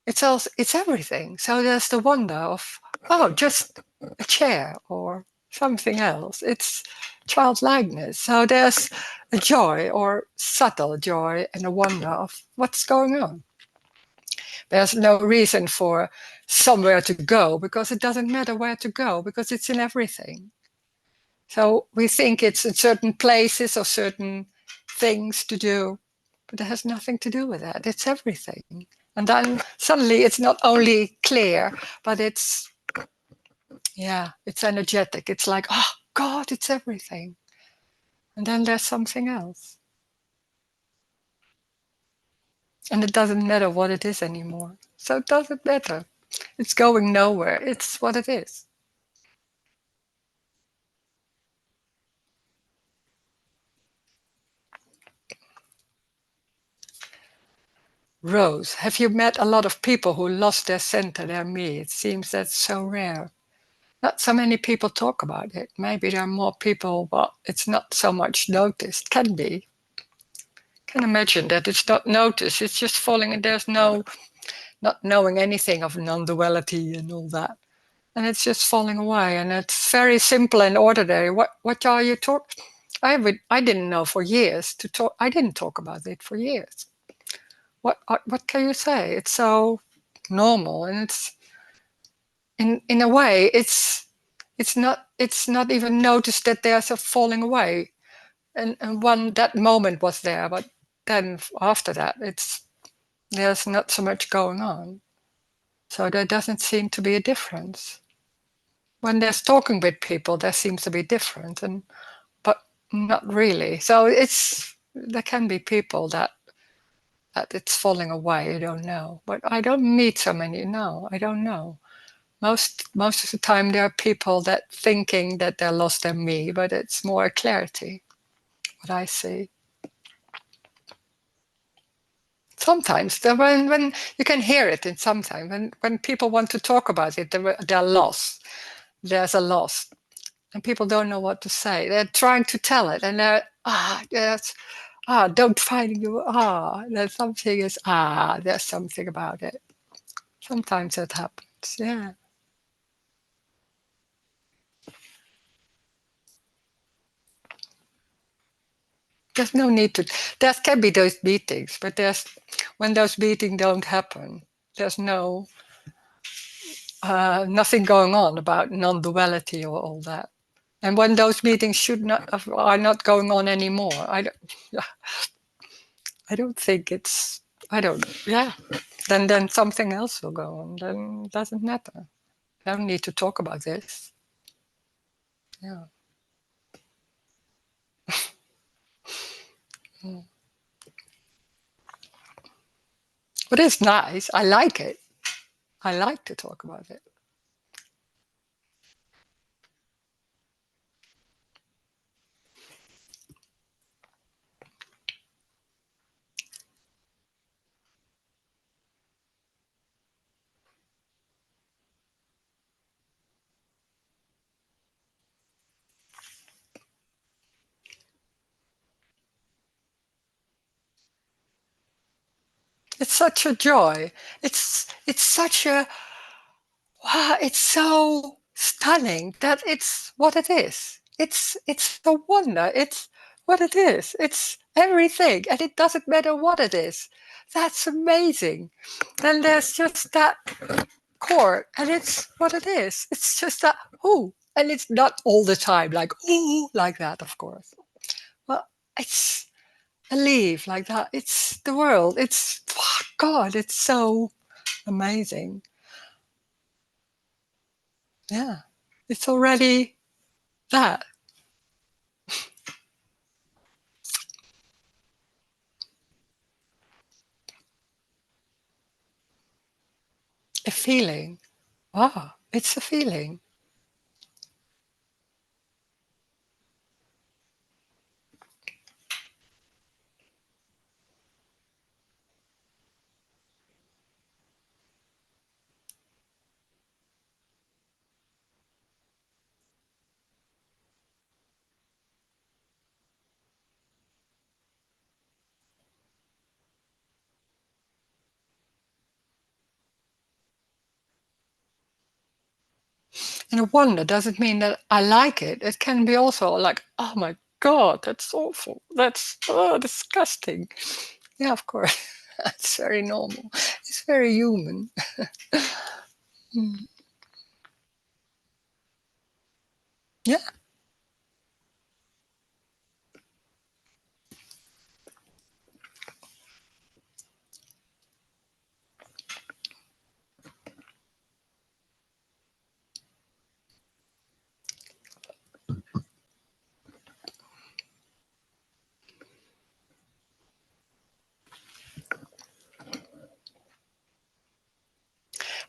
It's everything. So there's the wonder of, oh, just a chair or something else. It's childlikeness. So there's a joy, or subtle joy, and a wonder of what's going on. There's no reason for somewhere to go, because it doesn't matter where to go, because it's in everything. So we think it's in certain places or certain things to do, but it has nothing to do with that. It's everything. And then suddenly it's not only clear, but it's energetic. It's like, oh God, it's everything. And then there's something else. And it doesn't matter what it is anymore. So it doesn't matter. It's going nowhere. It's what it is. Rose, have you met a lot of people who lost their center, their me? It seems that's so rare. Not so many people talk about it. Maybe there are more people, but it's not so much noticed. Can be. Can imagine that it's not noticed. It's just falling, and there's not knowing anything of non-duality and all that. And it's just falling away. And it's very simple and ordinary. What are you talking? I didn't know for years to talk. I didn't talk about it for years. What can you say? It's so normal, and it's in a way it's not even noticed that there's a falling away, and one that moment was there, but then after that there's not so much going on, so there doesn't seem to be a difference. When there's talking with people, there seems to be difference, but not really. So there can be people that it's falling away. I don't know, but I don't meet so many. No, I don't know. Most of the time, there are people that thinking that they're lost in me, but it's more clarity. What I see. Sometimes when you can hear it, in sometimes when people want to talk about it, they're lost. There's a loss, and people don't know what to say. They're trying to tell it, and they're yes, don't find you. There's something there's something about it. Sometimes that happens. Yeah. There's no need to. There can be those meetings, but when those meetings don't happen, there's nothing going on about non-duality or all that. And when those meetings are not going on anymore, I don't think it's. I don't. Yeah. Then something else will go on. Then it doesn't matter. I don't need to talk about this. Yeah. But it's nice. I like it. I like to talk about it. It's such a joy. It's such a wow. It's so stunning that it's what it is. It's a wonder. It's what it is. It's everything, and it doesn't matter what it is. That's amazing. Then there's just that core, and it's what it is. It's just that ooh, and it's not all the time like ooh like that, of course. Well, it's a leaf like that. It's the world. It's God. It's so amazing. Yeah, it's already that a feeling. Wow, it's a feeling. And a wonder doesn't mean that I like it. It can be also like, oh my God, that's awful. That's disgusting. Yeah, of course. That's very normal. It's very human. Yeah.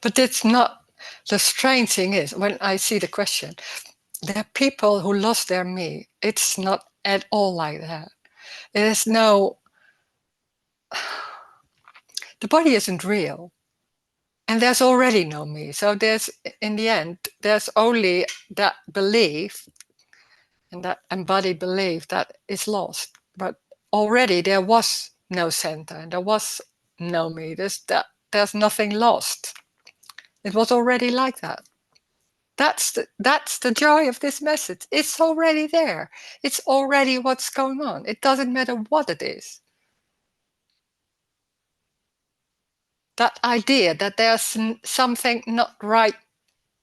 But it's not, the strange thing is, when I see the question, there are people who lost their me. It's not at all like that. There's no, the body isn't real. And there's already no me. So in the end, there's only that belief and that embodied belief that is lost. But already there was no center and there was no me. There's nothing lost. It was already like that. That's the joy of this message. It's already there. It's already what's going on. It doesn't matter what it is. That idea that there's something not right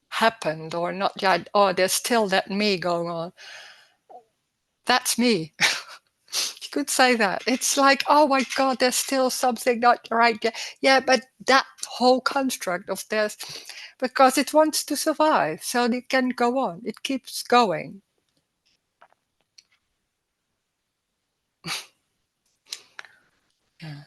happened or not yet, or there's still that me going on. That's me. You could say that. It's like, oh my God, there's still something not right. Yeah, but that whole construct of this, because it wants to survive, so it can go on. It keeps going. Yeah.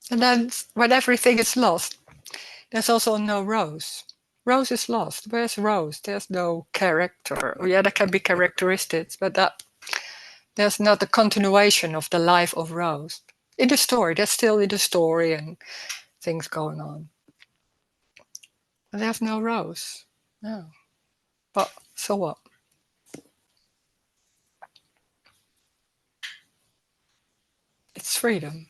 And then when everything is lost, there's also no Rose. Rose is lost. Where's Rose? There's no character. Yeah, there can be characteristics, but there's not a continuation of the life of Rose. In the story, there's still in the story and things going on. But there's no Rose. No. But so what? It's freedom.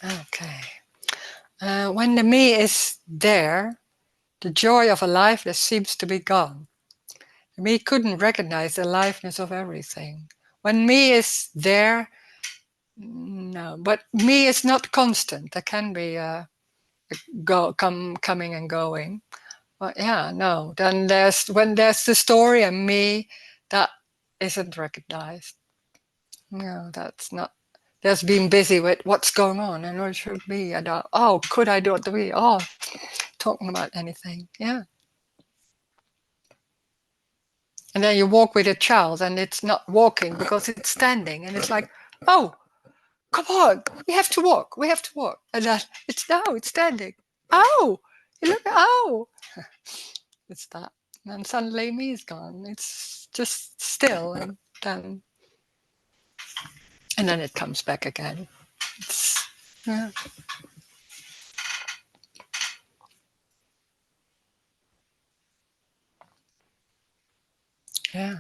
Okay. When the me is there, the joy of aliveness seems to be gone. The me couldn't recognize the aliveness of everything. When me is there, no, but me is not constant. There can be coming and going. But yeah, no. Then when there's the story and me, that isn't recognized. No, that's not. There's being busy with what's going on and what should be. And could I do it to be? Oh, talking about anything. Yeah. And then you walk with a child and it's not walking because it's standing. And it's like, oh, come on, we have to walk. We have to walk. And then it's standing. Oh, you look, oh. It's that. And suddenly me is gone. It's just still. And then it comes back again. It's, yeah. Yeah.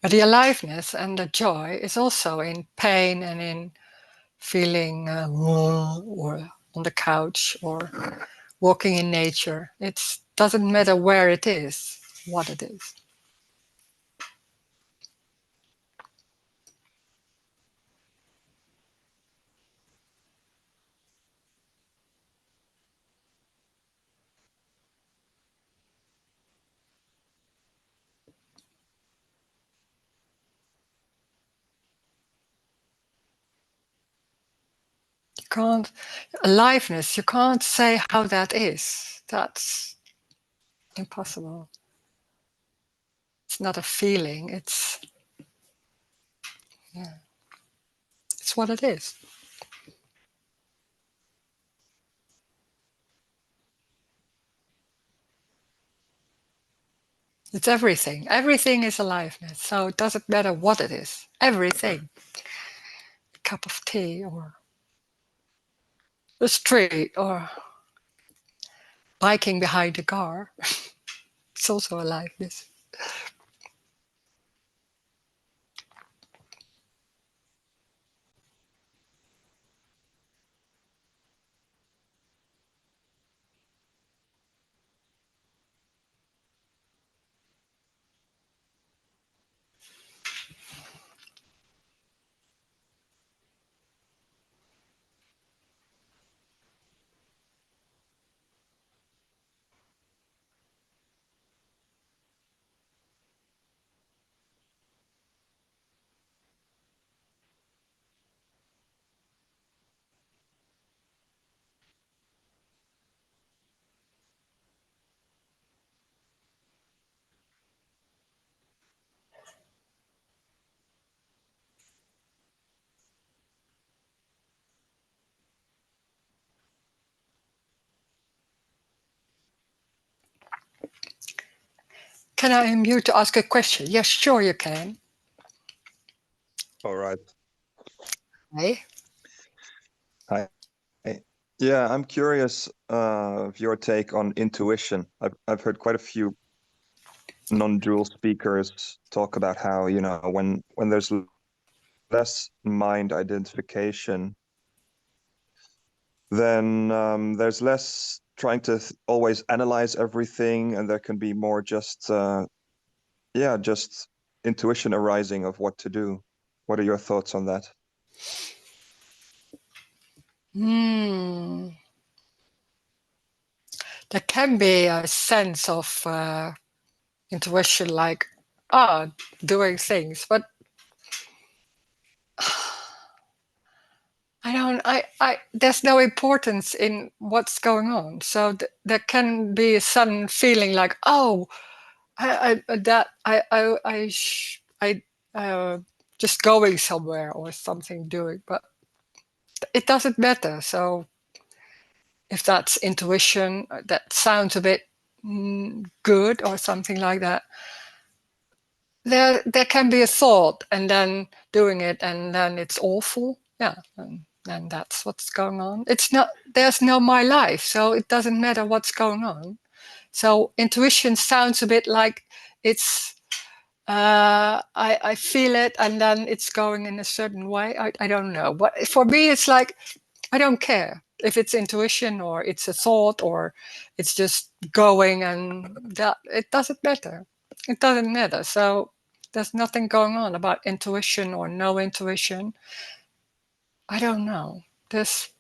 But the aliveness and the joy is also in pain and in feeling or on the couch or walking in nature. It doesn't matter where it is, what it is. can't, aliveness, you can't say how that is. That's impossible. It's not a feeling, it's what it is. It's everything. Everything is aliveness. So it doesn't matter what it is. Everything. A cup of tea or the street or biking behind a car. It's also aliveness. Can I unmute to ask a question? Yes, sure you can. All right. Hey. Hi. Yeah, I'm curious of your take on intuition. I've heard quite a few non-dual speakers talk about how, you know, when there's less mind identification, then there's less trying to always analyze everything, and there can be more just just intuition arising of what to do. What are your thoughts on that? There can be a sense of intuition, like doing things, but there's no importance in what's going on. So there can be a sudden feeling like, oh, just going somewhere or something doing, but it doesn't matter. So if that's intuition, that sounds a bit good or something like that. There can be a thought and then doing it and then it's awful. Yeah, and that's what's going on. It's not, there's no my life, so it doesn't matter what's going on. So intuition sounds a bit like it's I feel it and then it's going in a certain way. I don't know. But for me it's like I don't care if it's intuition or it's a thought or it's just going, and that it doesn't matter. It doesn't matter. So there's nothing going on about intuition or no intuition. I don't know. It's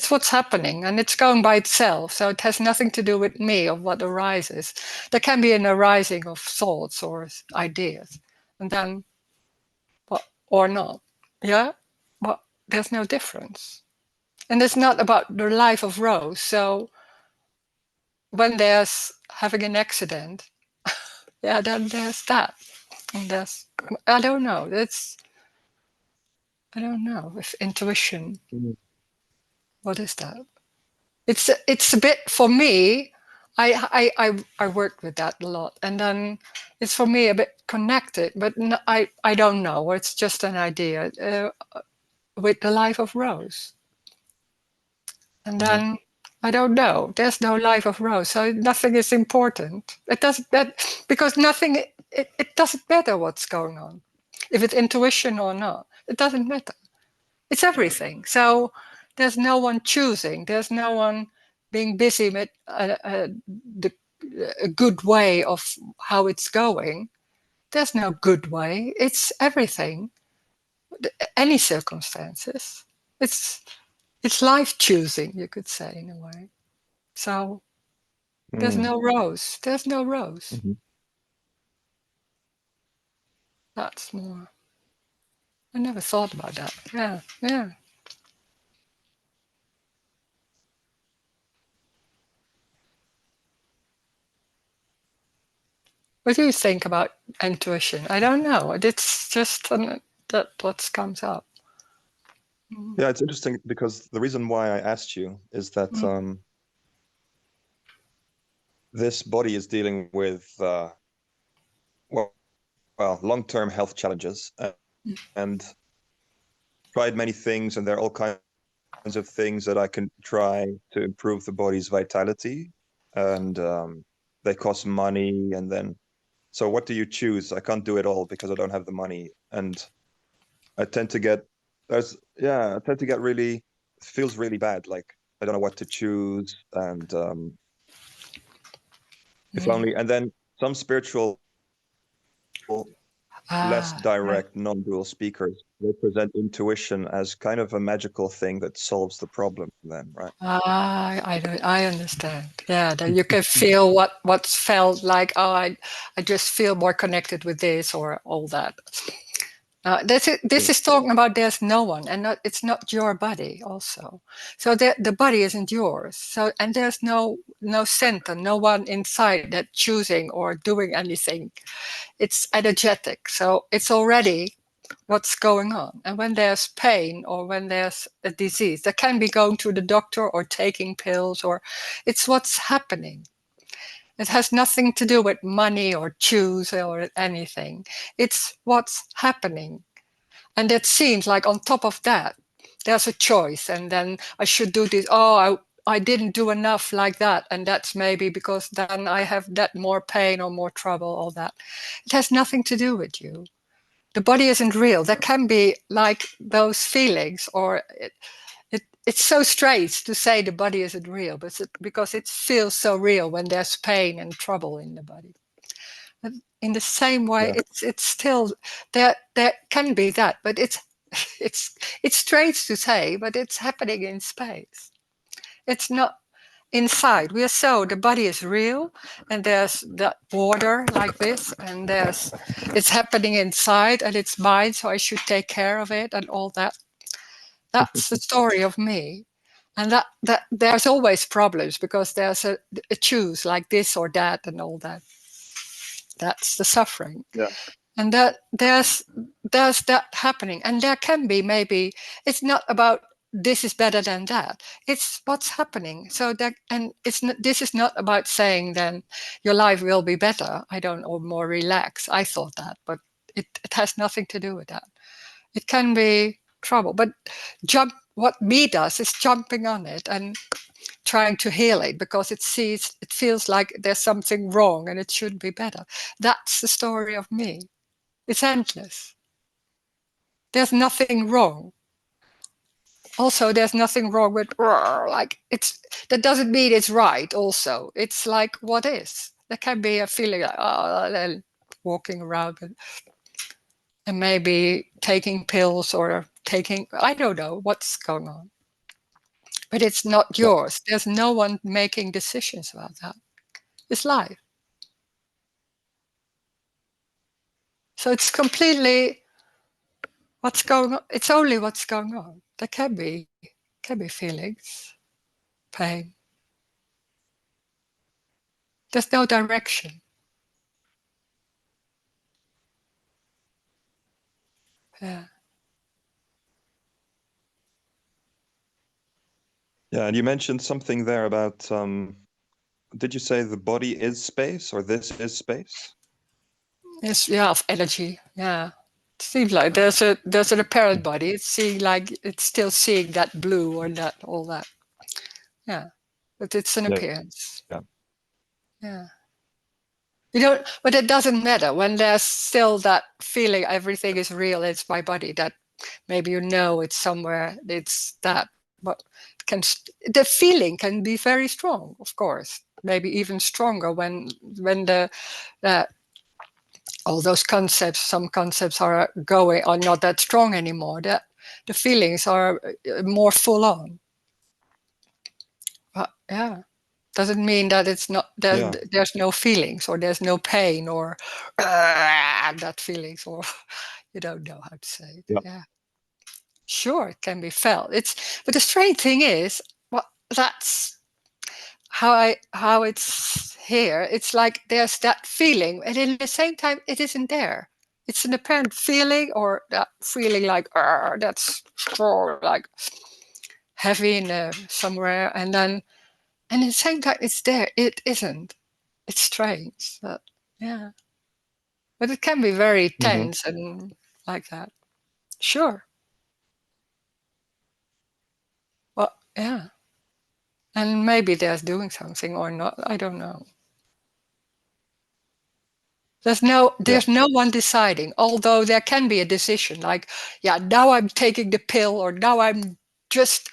what's happening and it's going by itself. So it has nothing to do with me or what arises. There can be an arising of thoughts or ideas, and then or not. Yeah, but there's no difference. And it's not about the life of Rose. So when there's having an accident, yeah, then there's that. And there's, I don't know. I don't know if intuition, what is that? It's a bit, for me, I worked with that a lot. And then it's for me a bit connected, but no, I don't know. It's just an idea with the life of Rose. And then I don't know. There's no life of Rose, so nothing is important. It doesn't matter because nothing. It doesn't matter what's going on, if it's intuition or not. It doesn't matter. It's everything. So there's no one choosing. There's no one being busy with a good way of how it's going. There's no good way. It's everything. Any circumstances. It's life choosing, you could say, in a way. So there's no Rose. There's no Rose. That's more. I never thought about that. Yeah, yeah. What do you think about intuition? I don't know. It's just that what comes up. Yeah, it's interesting because the reason why I asked you is that this body is dealing with long-term health challenges and tried many things, and there are all kinds of things that I can try to improve the body's vitality, and they cost money. And then, so what do you choose? I can't do it all because I don't have the money, and I tend to get really, it feels really bad. Like I don't know what to choose, and if only, and then some spiritual, less direct, non-dual speakers, they present intuition as kind of a magical thing that solves the problem then, right? I understand. Yeah, that you can feel what's felt like, oh, I just feel more connected with this or all that. This is talking about there's no one, and it's not your body also. So the body isn't yours. So, and there's no center, no one inside that choosing or doing anything. It's energetic. So it's already what's going on. And when there's pain or when there's a disease, that can be going to the doctor or taking pills, or it's what's happening. It has nothing to do with money or choose or anything. It's what's happening. And it seems like on top of that, there's a choice. And then I should do this. Oh, I didn't do enough like that. And that's maybe because then I have that more pain or more trouble, all that. It has nothing to do with you. The body isn't real. There can be like those feelings, or it's so strange to say the body isn't real, but because it feels so real when there's pain and trouble in the body. But in the same way, it's still there can be that, but it's strange to say, but it's happening in space. It's not inside. The body is real, and there's that border like this, and it's happening inside, and it's mine, so I should take care of it and all that. That's the story of me. And that there's always problems because there's a choose like this or that and all that. That's the suffering. Yeah. And that there's that happening. And there can be maybe, it's not about this is better than that. It's what's happening. So that, and this is not about saying then your life will be better, or more relaxed. I thought that, but it has nothing to do with that. It can be trouble, but what me does is jumping on it and trying to heal it because it feels like there's something wrong and it should be better. That's the story of me. It's endless. There's nothing wrong. Also, there's nothing wrong with like that doesn't mean it's right. Also, it's like what is. There can be a feeling like then walking around and maybe taking pills or I don't know what's going on. But it's not yours. There's no one making decisions about that. It's life. So it's completely what's going on. It's only what's going on. There can be feelings, pain. There's no direction. Yeah. Yeah, and you mentioned something there about did you say the body is space, or this is space? Yes, yeah, of energy. Yeah. It seems like there's an apparent body. It's seeing like it's still seeing that blue or that all that. Yeah. But it's an appearance. Yeah. Yeah. But it doesn't matter when there's still that feeling everything is real, it's my body, that maybe it's somewhere, it's that. But the feeling can be very strong, of course, maybe even stronger when all those concepts, some concepts are not that strong anymore. The feelings are more full on. But yeah. Doesn't mean that it's not there's no feelings or there's no pain or that feelings, or you don't know how to say it. Yeah. Sure, it can be felt. But the strange thing is, that's how it's here. It's like there's that feeling, and in the same time, it isn't there. It's an apparent feeling, or that feeling like that's strong, like heavy in somewhere, and then, and at the same time, it's there. It isn't. It's strange, but yeah. But it can be very tense and like that. Sure. Well, yeah. And maybe there's doing something or not. I don't know. There's no one deciding, although there can be a decision like, yeah, now I'm taking the pill, or now I'm just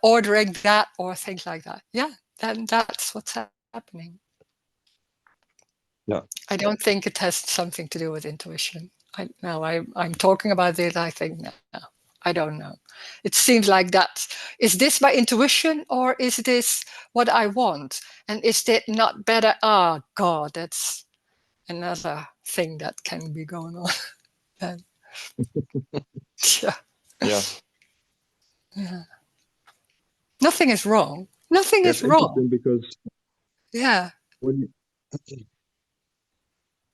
ordering that, or things like that. Yeah, then that's what's happening. Yeah. I don't think it has something to do with intuition. I'm talking about it. I think no, I don't know. It seems like that. Is this my intuition, or is this what I want? And is it not better? Oh God, that's another thing that can be going on. And, yeah. Yeah. Yeah. Nothing is wrong. Nothing It's is wrong. interesting because Yeah. when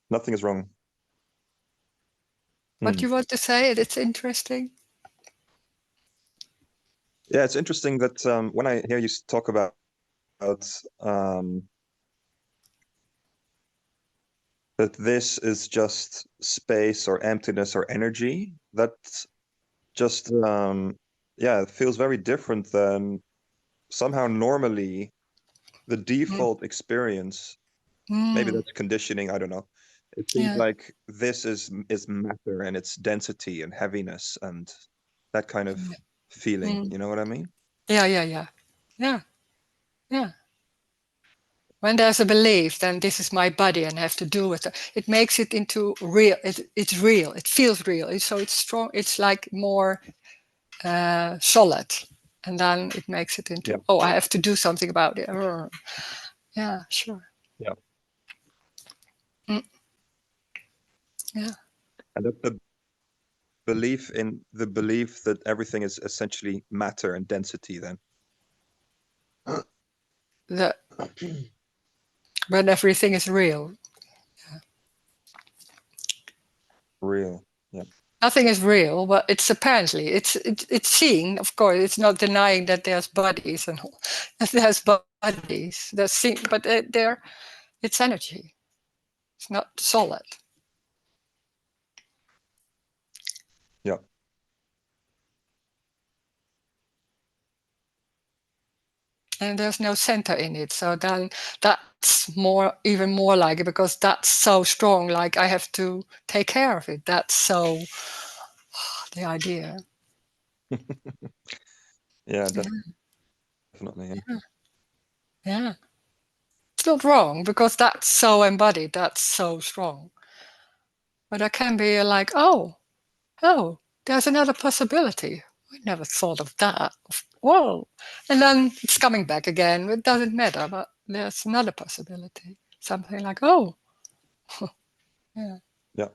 nothing is wrong. What you want to say? It's interesting. Yeah, it's interesting that when I hear you talk about um, that this is just space or emptiness or energy, that just yeah, it feels very different than somehow normally the default experience. Maybe that's conditioning, I don't know. It seems Yeah. like this is matter and its density and heaviness and that kind of feeling. You know what I mean? Yeah. Yeah. Yeah. Yeah. Yeah. When there's a belief, then this is my body and I have to do with it. It makes it into real. It's real. It feels real. So it's strong. It's like more solid. And then it makes it into, oh, I have to do something about it. Yeah, sure. Yeah. Yeah. And that's the belief that everything is essentially matter and density then. The, when everything is real. Real. Yeah. Nothing is real, but it's apparently it's seeing. Of course, it's not denying that there's bodies and all. There's bodies. There's seeing, but they're it's energy. It's not solid. Yeah. And there's no center in it. So then that's more, even more like it, because that's so strong. Like I have to take care of it. That's so the idea. Yeah, definitely. Yeah. Yeah. It's not wrong because that's so embodied. That's so strong. But I can be like, oh, there's another possibility. I never thought of that. Whoa. And then it's coming back again. It doesn't matter, but there's another possibility. Something like, oh, yeah. Yeah.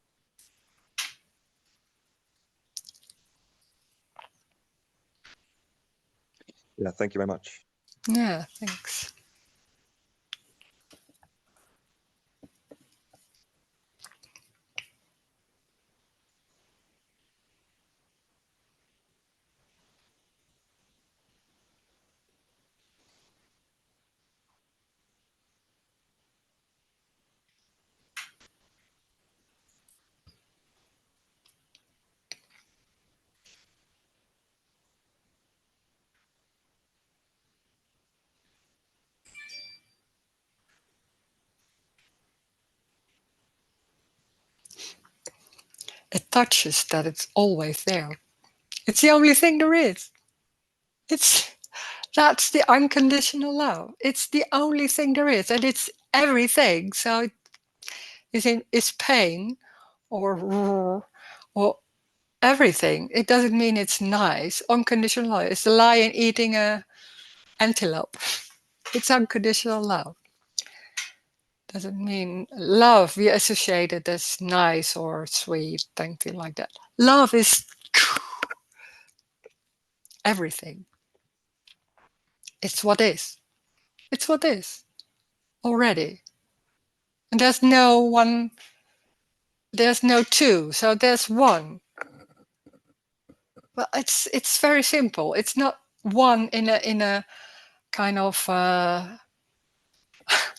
Yeah, thank you very much. Yeah, thanks. It touches that it's always there. It's the only thing there is. That's the unconditional love. It's the only thing there is, and it's everything. So it's pain or everything. It doesn't mean it's nice. Unconditional love. It's a lion eating a antelope. It's unconditional love. Doesn't mean love. We associate it as nice or sweet, something like that. Love is everything. It's what is. It's what is already. And there's no one, there's no two, so there's one. Well, it's very simple. It's not one in a kind of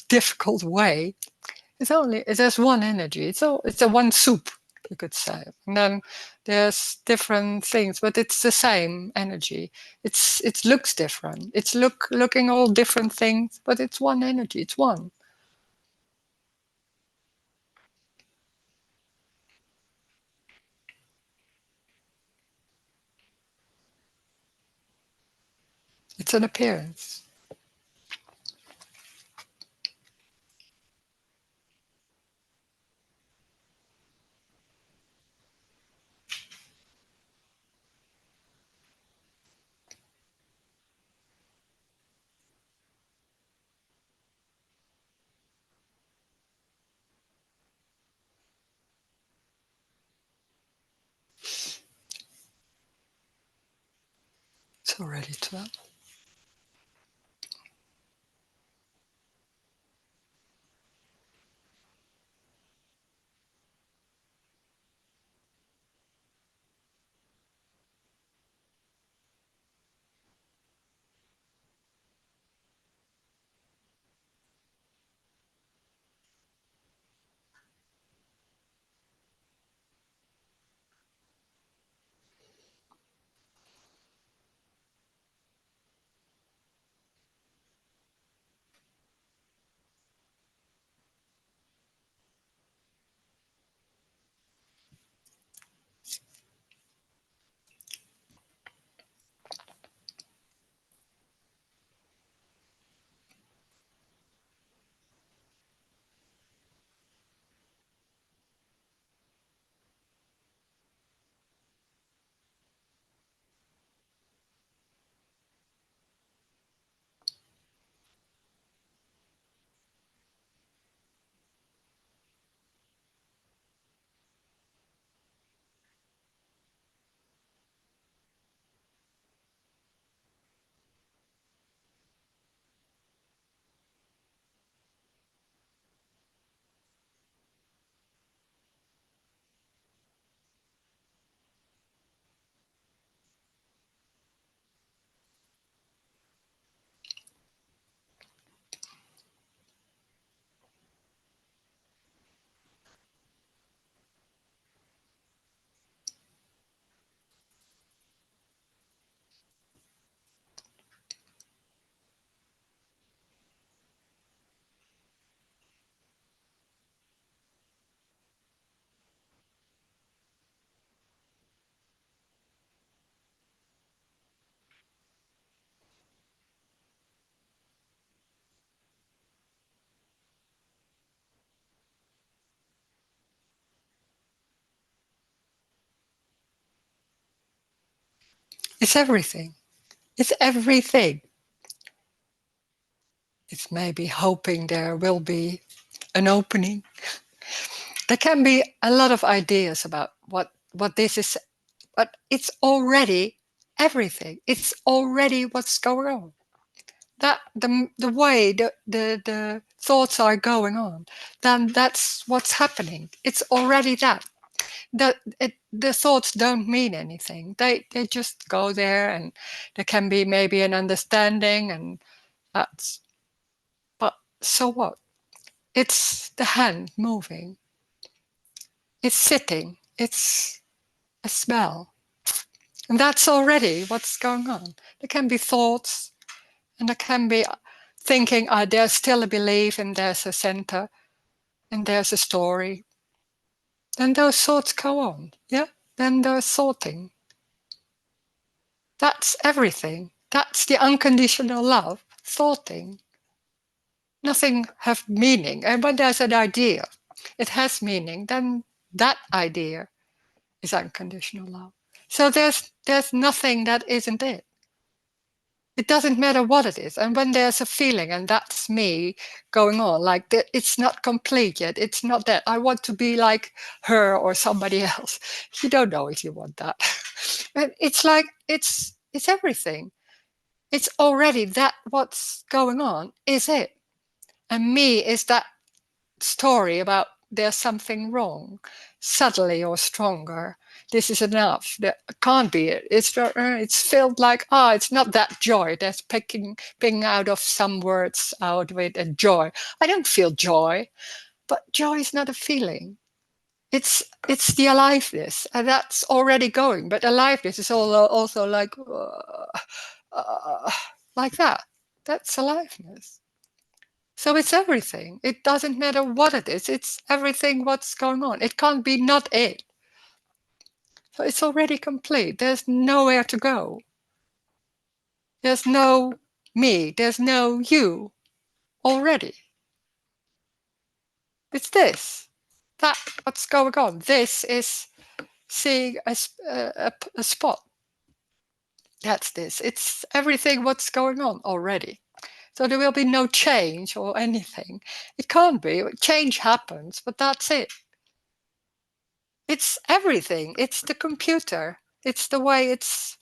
difficult way. There's one energy. It's a one soup, you could say. And then there's different things, but it's the same energy. It looks different. It's looking all different things, but it's one energy. It's one. It's an appearance. It's already 12. It's everything. It's everything. It's maybe hoping there will be an opening. There can be a lot of ideas about what this is, but it's already everything. It's already what's going on. That the way the thoughts are going on, then that's what's happening. It's already that. The thoughts don't mean anything. They just go there, and there can be maybe an understanding, and that's. But so what? It's the hand moving. It's sitting. It's a smell. And that's already what's going on. There can be thoughts, and there can be thinking, there's still a belief, and there's a center, and there's a story. Then those thoughts go on, yeah? Then there's sorting. That's everything. That's the unconditional love, sorting. Nothing have meaning. And when there's an idea, it has meaning, then that idea is unconditional love. So there's nothing that isn't it. It doesn't matter what it is. And when there's a feeling, and that's me going on, like it's not complete yet. It's not that. I want to be like her or somebody else. You don't know if you want that. But it's like, it's everything. It's already that what's going on is it. And me is that story about there's something wrong, subtly or stronger. This is enough. That can't be it. It's filled like, it's not that joy. That's picking out of some words out of it, and joy. I don't feel joy, but joy is not a feeling. It's the aliveness, and that's already going. But aliveness is also like that. That's aliveness. So it's everything. It doesn't matter what it is. It's everything what's going on. It can't be not it. So it's already complete. There's nowhere to go. There's no me. There's no you already. It's this. That what's going on. This is seeing a spot. That's this. It's everything what's going on already. So there will be no change or anything. It can't be. Change happens, but that's it. It's everything. It's the computer. It's the way it's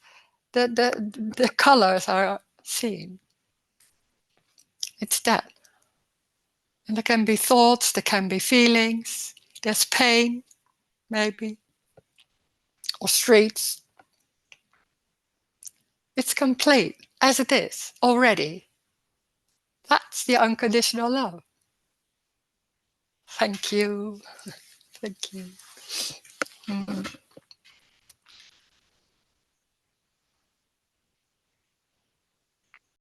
the colors are seen. It's that. And there can be thoughts, there can be feelings, there's pain, maybe, or streets. It's complete as it is already. That's the unconditional love. Thank you. Thank you.